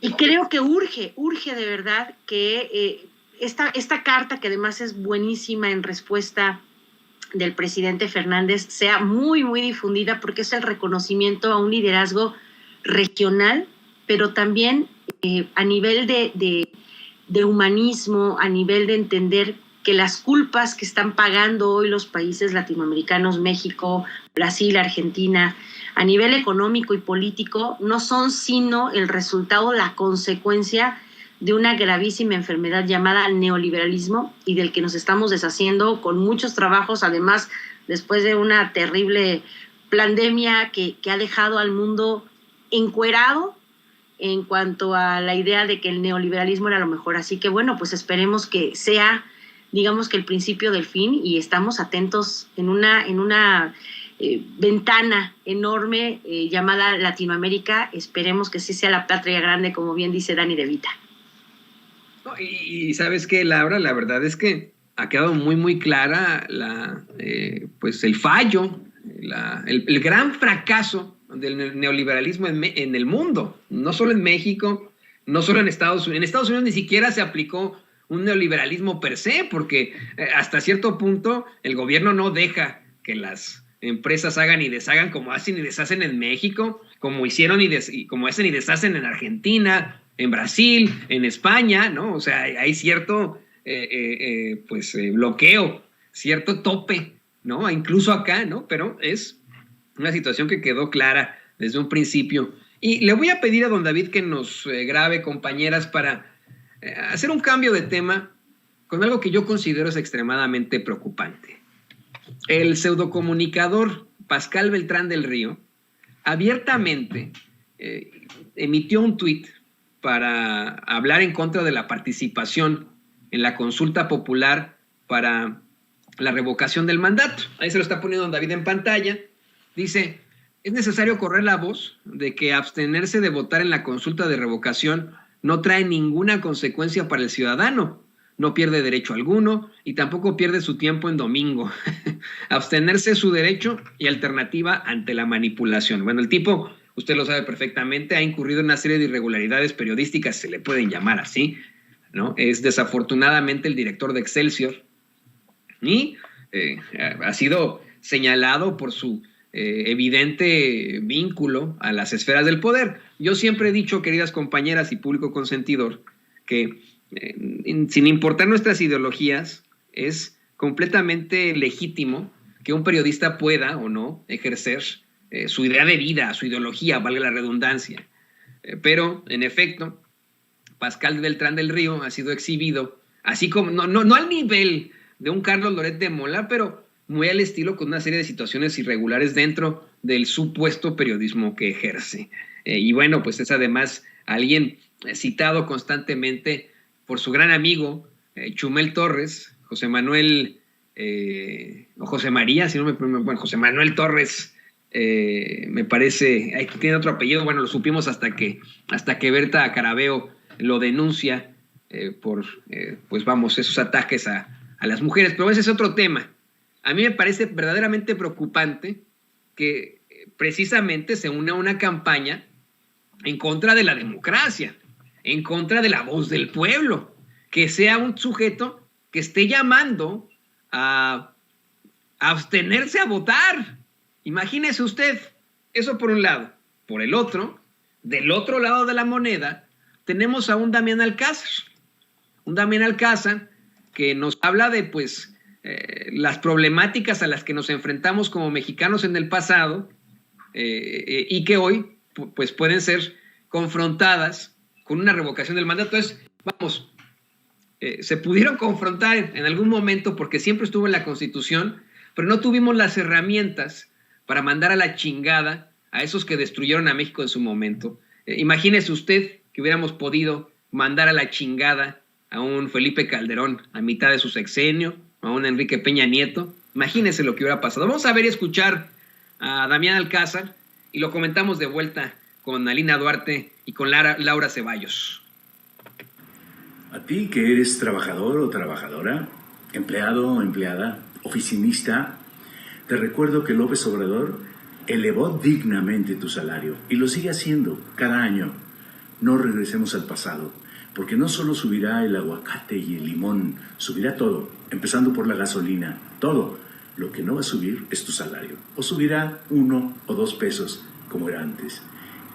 Y creo que urge de verdad que esta carta, que además es buenísima en respuesta del presidente Fernández, sea muy, muy difundida, porque es el reconocimiento a un liderazgo regional, pero también a nivel de humanismo, a nivel de entender que las culpas que están pagando hoy los países latinoamericanos, México, Brasil, Argentina, a nivel económico y político, no son sino el resultado, la consecuencia de una gravísima enfermedad llamada neoliberalismo y del que nos estamos deshaciendo con muchos trabajos, además, después de una terrible pandemia que ha dejado al mundo encuerado en cuanto a la idea de que el neoliberalismo era lo mejor. Así que bueno, pues esperemos que sea, digamos, que el principio del fin, y estamos atentos en una ventana enorme llamada Latinoamérica. Esperemos que sí sea la patria grande, como bien dice Dani De Vita. No, y sabes qué, Laura, la verdad es que ha quedado muy, muy clara pues el fallo, el gran fracaso del neoliberalismo en el mundo, no solo en México, no solo en Estados Unidos. En Estados Unidos ni siquiera se aplicó un neoliberalismo per se, porque hasta cierto punto el gobierno no deja que las empresas hagan y deshagan como hacen y deshacen en México, como hicieron y como hacen y deshacen en Argentina, en Brasil, en España, ¿no? O sea, hay cierto bloqueo, cierto tope, ¿no? Incluso acá, ¿no? Pero es una situación que quedó clara desde un principio. Y le voy a pedir a don David que nos grabe, compañeras, para hacer un cambio de tema con algo que yo considero es extremadamente preocupante. El pseudocomunicador Pascal Beltrán del Río abiertamente emitió un tuit para hablar en contra de la participación en la consulta popular para la revocación del mandato. Ahí se lo está poniendo don David en pantalla. Dice: es necesario correr la voz de que abstenerse de votar en la consulta de revocación no trae ninguna consecuencia para el ciudadano. No pierde derecho alguno y tampoco pierde su tiempo en domingo. Abstenerse es su derecho y alternativa ante la manipulación. Bueno, el tipo, usted lo sabe perfectamente, ha incurrido en una serie de irregularidades periodísticas, se le pueden llamar así, ¿no? Es desafortunadamente el director de Excelsior y ha sido señalado por su evidente vínculo a las esferas del poder. Yo siempre he dicho, queridas compañeras y público consentidor, que sin importar nuestras ideologías, es completamente legítimo que un periodista pueda o no ejercer su idea de vida, su ideología, valga la redundancia. Pero, en efecto, Pascal Beltrán del Río ha sido exhibido, así como, no al nivel de un Carlos Loret de Mola, pero muy al estilo, con una serie de situaciones irregulares dentro del supuesto periodismo que ejerce. Y bueno, pues es además alguien citado constantemente por su gran amigo Chumel Torres, José Manuel, o José María, si no bueno, José Manuel Torres, me parece, tiene otro apellido, bueno, lo supimos hasta que Berta Carabeo lo denuncia pues vamos, esos ataques a las mujeres. Pero ese es otro tema. A mí me parece verdaderamente preocupante que precisamente se une a una campaña en contra de la democracia, en contra de la voz del pueblo, que sea un sujeto que esté llamando a abstenerse a votar. Imagínese usted, eso por un lado. Por el otro, del otro lado de la moneda, tenemos a un Damián Alcázar. Un Damián Alcázar que nos habla de, pues, las problemáticas a las que nos enfrentamos como mexicanos en el pasado y que hoy, pues, pueden ser confrontadas con una revocación del mandato. Entonces, vamos, se pudieron confrontar en algún momento porque siempre estuvo en la Constitución, pero no tuvimos las herramientas para mandar a la chingada a esos que destruyeron a México en su momento. Imagínese usted que hubiéramos podido mandar a la chingada a un Felipe Calderón a mitad de su sexenio, a un Enrique Peña Nieto. Imagínese lo que hubiera pasado. Vamos a ver y escuchar a Damián Alcázar y lo comentamos de vuelta con Alina Duarte y con Laura Ceballos. A ti que eres trabajador o trabajadora, empleado o empleada, oficinista, te recuerdo que López Obrador elevó dignamente tu salario y lo sigue haciendo cada año. No regresemos al pasado, porque no solo subirá el aguacate y el limón, subirá todo, empezando por la gasolina, todo. Lo que no va a subir es tu salario, o subirá 1 o 2 pesos, como era antes.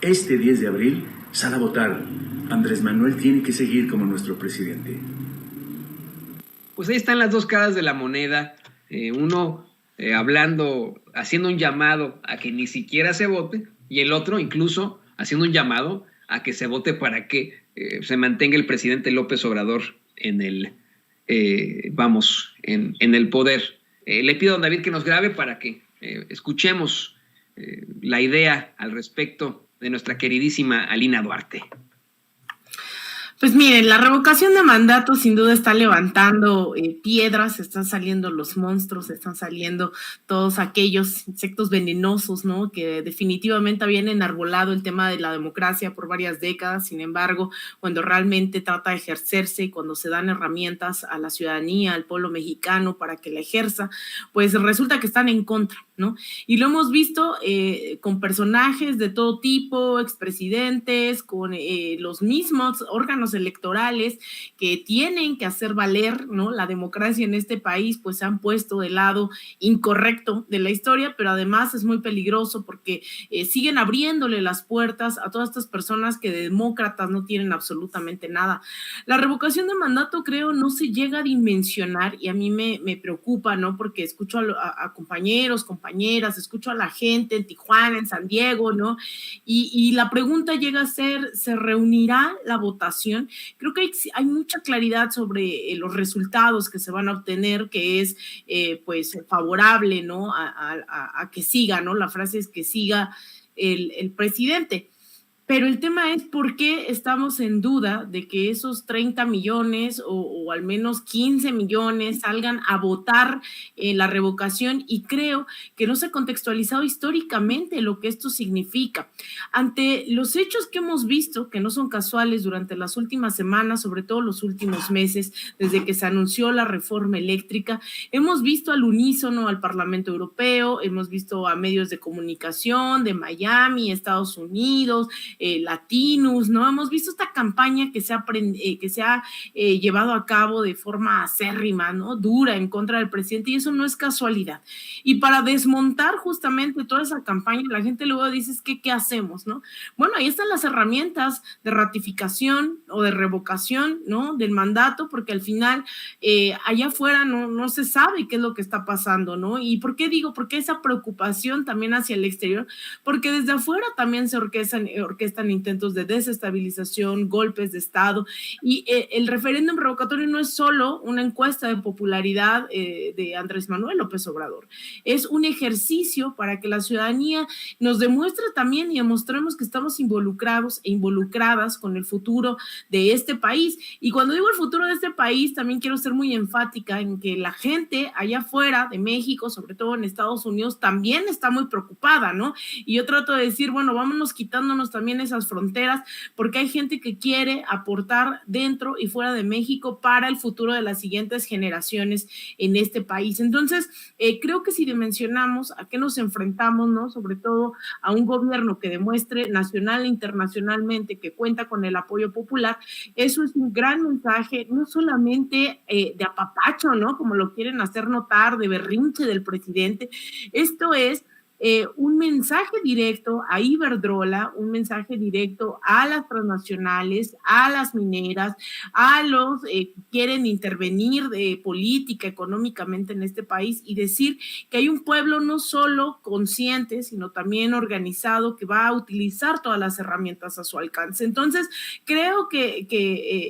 Este 10 de abril, sal a votar. Andrés Manuel tiene que seguir como nuestro presidente. Pues ahí están las dos caras de la moneda. Uno hablando, haciendo un llamado a que ni siquiera se vote, y el otro incluso haciendo un llamado a que se vote para que se mantenga el presidente López Obrador en el, en el poder. Le pido a don David que nos grabe para que escuchemos la idea al respecto de nuestra queridísima Alina Duarte. Pues miren, la revocación de mandato sin duda está levantando piedras, están saliendo los monstruos, están saliendo todos aquellos insectos venenosos, ¿no? Que definitivamente habían enarbolado el tema de la democracia por varias décadas. Sin embargo, cuando realmente trata de ejercerse y cuando se dan herramientas a la ciudadanía, al pueblo mexicano para que la ejerza, pues resulta que están en contra, ¿no? Y lo hemos visto con personajes de todo tipo, expresidentes, con los mismos órganos electorales que tienen que hacer valer, ¿no? La democracia en este país, pues se han puesto del lado incorrecto de la historia, pero además es muy peligroso porque siguen abriéndole las puertas a todas estas personas que de demócratas no tienen absolutamente nada. La revocación de mandato, creo, no se llega a dimensionar y a mí me preocupa, ¿no? Porque escucho a compañeros, compañeras, escucho a la gente en Tijuana, en San Diego, ¿no? Y la pregunta llega a ser, ¿se reunirá la votación? Creo que hay mucha claridad sobre los resultados que se van a obtener, que es pues favorable, ¿no? A que siga, ¿no? La frase es que siga el presidente. Pero el tema es por qué estamos en duda de que esos 30 millones o al menos 15 millones salgan a votar en la revocación, y creo que no se ha contextualizado históricamente lo que esto significa. Ante los hechos que hemos visto, que no son casuales durante las últimas semanas, sobre todo los últimos meses, desde que se anunció la reforma eléctrica, hemos visto al unísono al Parlamento Europeo, hemos visto a medios de comunicación de Miami, Estados Unidos, Latinos, ¿no? Hemos visto esta campaña que se ha llevado a cabo de forma acérrima, ¿no? Dura en contra del presidente, y eso no es casualidad. Y para desmontar justamente toda esa campaña, la gente luego dice, ¿qué hacemos, no? Bueno, ahí están las herramientas de ratificación o de revocación, ¿no? Del mandato, porque al final allá afuera no se sabe qué es lo que está pasando, ¿no? ¿Y por qué digo? Porque esa preocupación también hacia el exterior, porque desde afuera también se orquestan intentos de desestabilización, golpes de Estado, y el referéndum revocatorio no es solo una encuesta de popularidad de Andrés Manuel López Obrador, es un ejercicio para que la ciudadanía nos demuestre también y demostremos que estamos involucrados e involucradas con el futuro de este país. Y cuando digo el futuro de este país, también quiero ser muy enfática en que la gente allá afuera de México, sobre todo en Estados Unidos, también está muy preocupada, ¿no? Y yo trato de decir, bueno, vámonos quitándonos también tiene esas fronteras, porque hay gente que quiere aportar dentro y fuera de México para el futuro de las siguientes generaciones en este país. Entonces, creo que si dimensionamos a qué nos enfrentamos, ¿no? Sobre todo a un gobierno que demuestre nacional e internacionalmente que cuenta con el apoyo popular, eso es un gran mensaje, no solamente de apapacho, ¿no? Como lo quieren hacer notar, de berrinche del presidente. Esto es un mensaje directo a Iberdrola, un mensaje directo a las transnacionales, a las mineras, a los que quieren intervenir política, económicamente en este país, y decir que hay un pueblo no solo consciente, sino también organizado, que va a utilizar todas las herramientas a su alcance. Entonces, creo que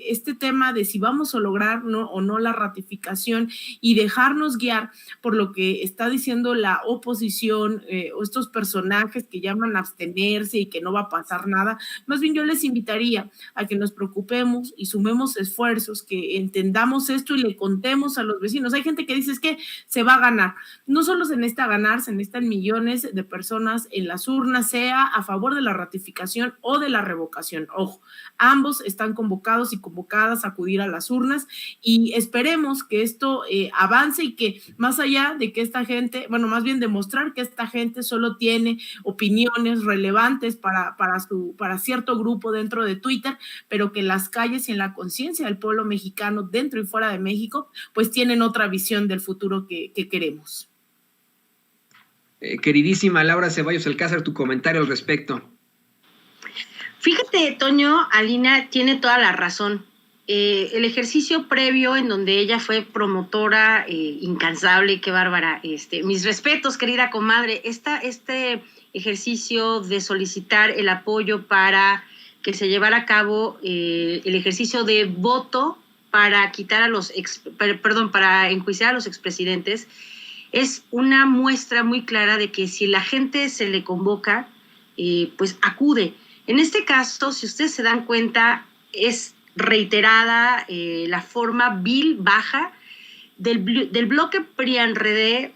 este tema de si vamos a lograr o no la ratificación y dejarnos guiar por lo que está diciendo la oposición, o estos personajes que llaman a abstenerse y que no va a pasar nada, más bien yo les invitaría a que nos preocupemos y sumemos esfuerzos, que entendamos esto y le contemos a los vecinos. Hay gente que dice es que se va a ganar, no solo se necesita ganar, se necesitan millones de personas en las urnas, sea a favor de la ratificación o de la revocación. Ojo, ambos están convocados y convocadas a acudir a las urnas, y esperemos que esto avance y que más allá de que esta gente, bueno, más bien demostrar que esta gente solo tiene opiniones relevantes para cierto grupo dentro de Twitter, pero que en las calles y en la conciencia del pueblo mexicano dentro y fuera de México, pues tienen otra visión del futuro que queremos. Queridísima Laura Ceballos Alcázar, tu comentario al respecto. Fíjate, Toño, Alina tiene toda la razón. El ejercicio previo en donde ella fue promotora incansable, qué bárbara, mis respetos, querida comadre, este ejercicio de solicitar el apoyo para que se llevara a cabo el ejercicio de voto para quitar para enjuiciar a los expresidentes, es una muestra muy clara de que si la gente se le convoca, pues acude. En este caso, si ustedes se dan cuenta, es reiterada la forma vil, baja del bloque PRIAN-RD,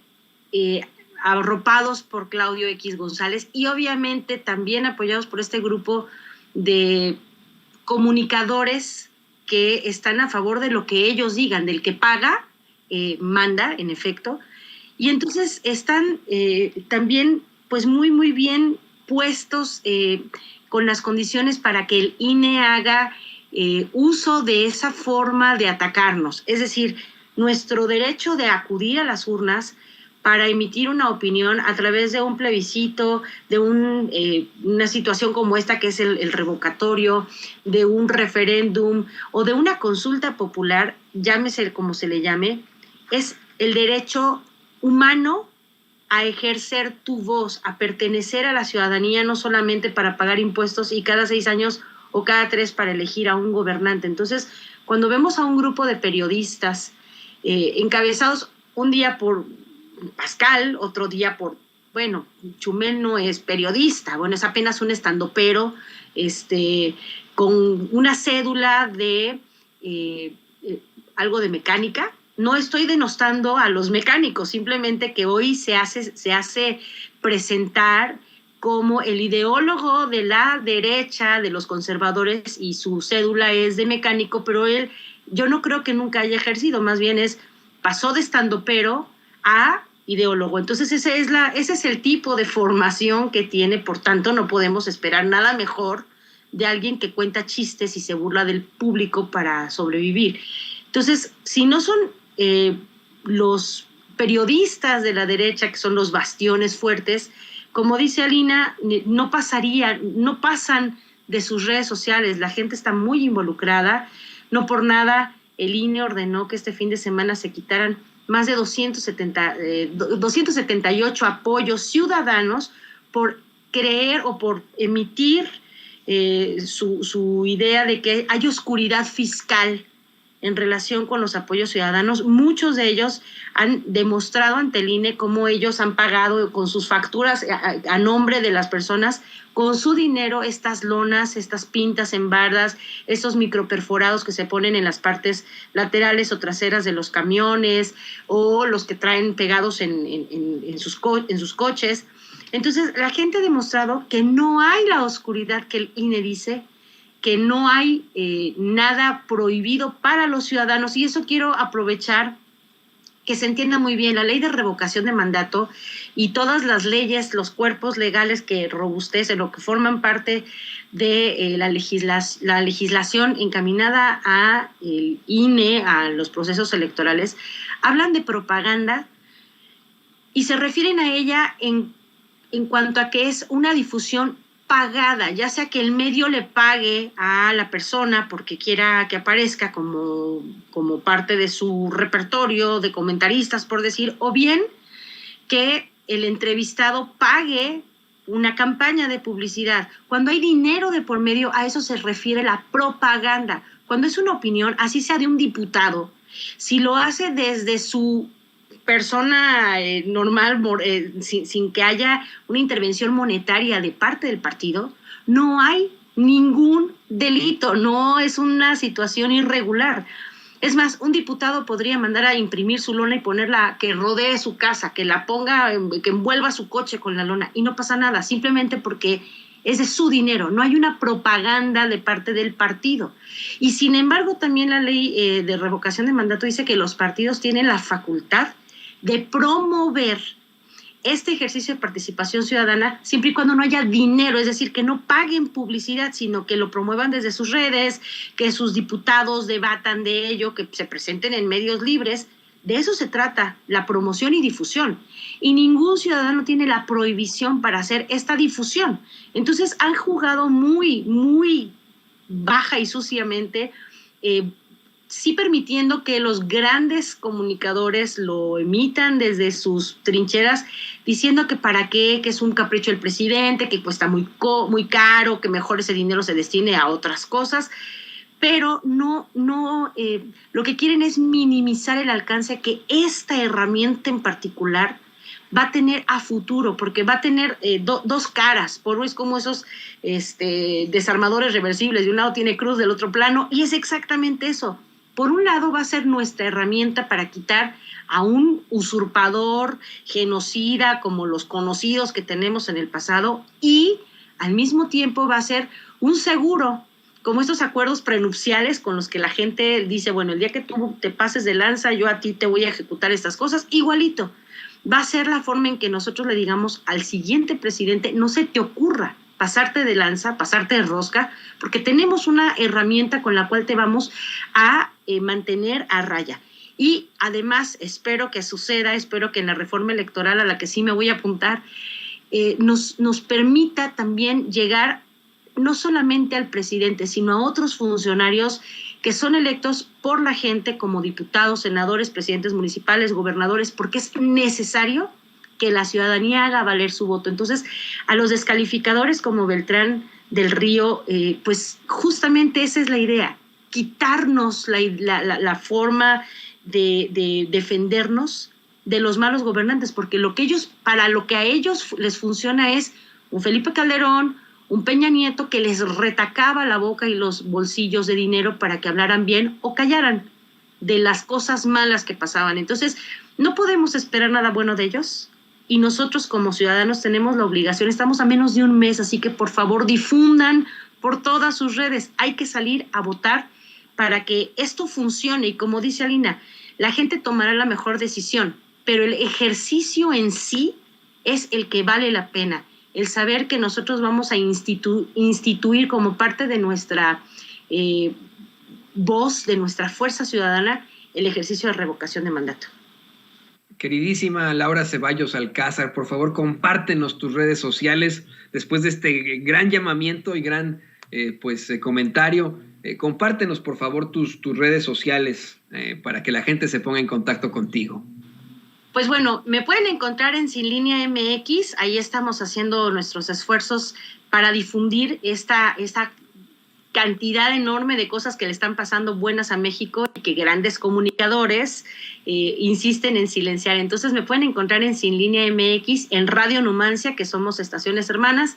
arropados por Claudio X González y obviamente también apoyados por este grupo de comunicadores que están a favor de lo que ellos digan, del que paga, manda, en efecto, y entonces están también pues muy, muy bien puestos con las condiciones para que el INE haga uso de esa forma de atacarnos, es decir, nuestro derecho de acudir a las urnas para emitir una opinión a través de un plebiscito, de una situación como esta que es el revocatorio, de un referéndum o de una consulta popular, llámese como se le llame, es el derecho humano a ejercer tu voz, a pertenecer a la ciudadanía, no solamente para pagar impuestos y cada 6 años o cada 3 para elegir a un gobernante. Entonces, cuando vemos a un grupo de periodistas encabezados un día por Pascal, otro día por, bueno, Chumel no es periodista, bueno, es apenas un estandopero, con una cédula de algo de mecánica. No estoy denostando a los mecánicos, simplemente que hoy se hace presentar como el ideólogo de la derecha, de los conservadores, y su cédula es de mecánico, pero él, yo no creo que nunca haya ejercido, más bien pasó de estandopero a ideólogo. Entonces ese es el tipo de formación que tiene, por tanto no podemos esperar nada mejor de alguien que cuenta chistes y se burla del público para sobrevivir. Entonces, si no son los periodistas de la derecha, que son los bastiones fuertes, como dice Alina, no pasan de sus redes sociales, la gente está muy involucrada, no por nada el INE ordenó que este fin de semana se quitaran más de 278 apoyos ciudadanos por creer o por emitir su idea de que hay oscuridad fiscal en relación con los apoyos ciudadanos. Muchos de ellos han demostrado ante el INE cómo ellos han pagado con sus facturas a nombre de las personas, con su dinero, estas lonas, estas pintas en bardas, estos microperforados que se ponen en las partes laterales o traseras de los camiones, o los que traen pegados en sus coches. Entonces, la gente ha demostrado que no hay la oscuridad que el INE dice, que no hay nada prohibido para los ciudadanos, y eso quiero aprovechar que se entienda muy bien. La ley de revocación de mandato y todas las leyes, los cuerpos legales que robustecen o que forman parte de la legislación encaminada a el INE, a los procesos electorales, hablan de propaganda y se refieren a ella en cuanto a que es una difusión pagada, ya sea que el medio le pague a la persona porque quiera que aparezca como parte de su repertorio de comentaristas, por decir, o bien que el entrevistado pague una campaña de publicidad. Cuando hay dinero de por medio, a eso se refiere la propaganda. Cuando es una opinión, así sea de un diputado, si lo hace desde su persona normal, sin que haya una intervención monetaria de parte del partido, no hay ningún delito, no es una situación irregular. Es más, un diputado podría mandar a imprimir su lona y ponerla, que rodee su casa, que la ponga, que envuelva su coche con la lona, y no pasa nada, simplemente porque es de su dinero, no hay una propaganda de parte del partido. Y sin embargo, también la ley de revocación de mandato dice que los partidos tienen la facultad de promover este ejercicio de participación ciudadana siempre y cuando no haya dinero, es decir, que no paguen publicidad, sino que lo promuevan desde sus redes, que sus diputados debatan de ello, que se presenten en medios libres. De eso se trata, la promoción y difusión. Y ningún ciudadano tiene la prohibición para hacer esta difusión. Entonces han jugado muy, muy baja y suciamente, sí permitiendo que los grandes comunicadores lo emitan desde sus trincheras, diciendo que para qué, que es un capricho del presidente, que cuesta muy caro, que mejor ese dinero se destine a otras cosas, pero no, lo que quieren es minimizar el alcance que esta herramienta en particular va a tener a futuro, porque va a tener dos caras. Por uno es como esos desarmadores reversibles, de un lado tiene cruz, del otro plano, y es exactamente eso. Por un lado va a ser nuestra herramienta para quitar a un usurpador, genocida, como los conocidos que tenemos en el pasado, y al mismo tiempo va a ser un seguro, como estos acuerdos prenupciales con los que la gente dice, bueno, el día que tú te pases de lanza, yo a ti te voy a ejecutar estas cosas, igualito. Va a ser la forma en que nosotros le digamos al siguiente presidente, no se te ocurra pasarte de lanza, pasarte de rosca, porque tenemos una herramienta con la cual te vamos a mantener a raya. Y además espero que suceda, espero que en la reforma electoral a la que sí me voy a apuntar, nos permita también llegar no solamente al presidente, sino a otros funcionarios que son electos por la gente como diputados, senadores, presidentes municipales, gobernadores, porque es necesario que la ciudadanía haga valer su voto. Entonces, a los descalificadores como Beltrán del Río, pues justamente esa es la idea, quitarnos la forma de defendernos de los malos gobernantes, porque para lo que a ellos les funciona es un Felipe Calderón, un Peña Nieto que les retacaba la boca y los bolsillos de dinero para que hablaran bien o callaran de las cosas malas que pasaban. Entonces, no podemos esperar nada bueno de ellos, y nosotros como ciudadanos tenemos la obligación, estamos a menos de un mes, así que por favor difundan por todas sus redes. Hay que salir a votar para que esto funcione, y como dice Alina, la gente tomará la mejor decisión, pero el ejercicio en sí es el que vale la pena. El saber que nosotros vamos a instituir como parte de nuestra voz, de nuestra fuerza ciudadana, el ejercicio de revocación de mandato. Queridísima Laura Ceballos Alcázar, por favor, compártenos tus redes sociales después de este gran llamamiento y gran comentario. Compártenos, por favor, tus redes sociales para que la gente se ponga en contacto contigo. Pues bueno, me pueden encontrar en Sin Línea MX, ahí estamos haciendo nuestros esfuerzos para difundir esta cantidad enorme de cosas que le están pasando buenas a México y que grandes comunicadores insisten en silenciar. Entonces me pueden encontrar en Sin Línea MX, en Radio Numancia, que somos estaciones hermanas,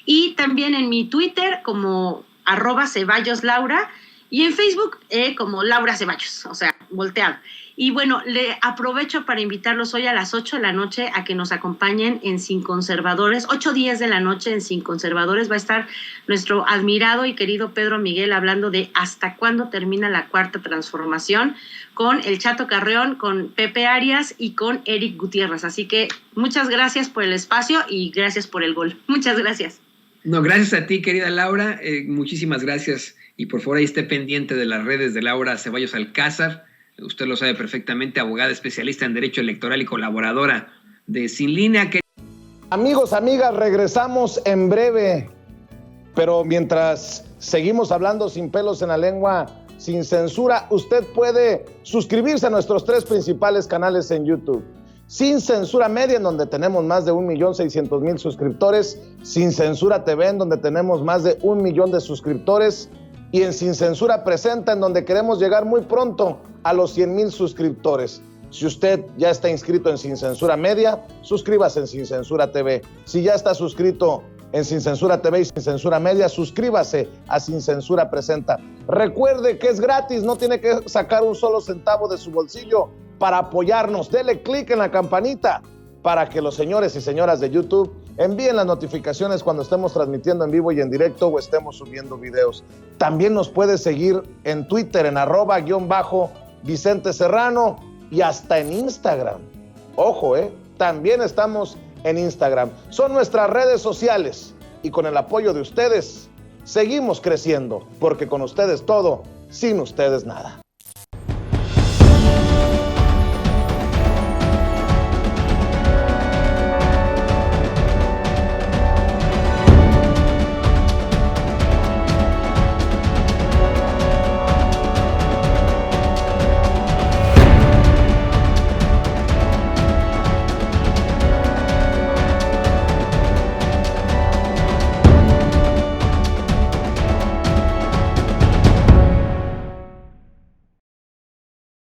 y también en mi Twitter como @CeballosLaura, Y en Facebook como Laura Ceballos, o sea, volteado. Y bueno, le aprovecho para invitarlos hoy a las 8 de la noche a que nos acompañen en Sin Conservadores. 8:10 de la noche en Sin Conservadores va a estar nuestro admirado y querido Pedro Miguel hablando de hasta cuándo termina la cuarta transformación, con el Chato Carreón, con Pepe Arias y con Eric Gutiérrez. Así que muchas gracias por el espacio y gracias por el gol. Muchas gracias. No, gracias a ti, querida Laura. Muchísimas gracias. Y por favor, ahí esté pendiente de las redes de Laura Ceballos Alcázar. Usted lo sabe perfectamente, abogada especialista en Derecho Electoral y colaboradora de Sin Línea. Amigos, amigas, regresamos en breve. Pero mientras seguimos hablando sin pelos en la lengua, sin censura, usted puede suscribirse a nuestros 3 principales canales en YouTube. Sin Censura Media, en donde tenemos más de 1.600.000 suscriptores. Sin Censura TV, en donde tenemos más de 1 millón de suscriptores. Y en Sin Censura Presenta, en donde queremos llegar muy pronto a los 100,000 suscriptores. Si usted ya está inscrito en Sin Censura Media, suscríbase en Sin Censura TV. Si ya está suscrito en Sin Censura TV y Sin Censura Media, suscríbase a Sin Censura Presenta. Recuerde que es gratis, no tiene que sacar un solo centavo de su bolsillo para apoyarnos. Dele clic en la campanita para que los señores y señoras de YouTube envíen las notificaciones cuando estemos transmitiendo en vivo y en directo o estemos subiendo videos. También nos puede seguir en Twitter en @Vicente Serrano y hasta en Instagram. Ojo, también estamos en Instagram. Son nuestras redes sociales y con el apoyo de ustedes seguimos creciendo, porque con ustedes todo, sin ustedes nada.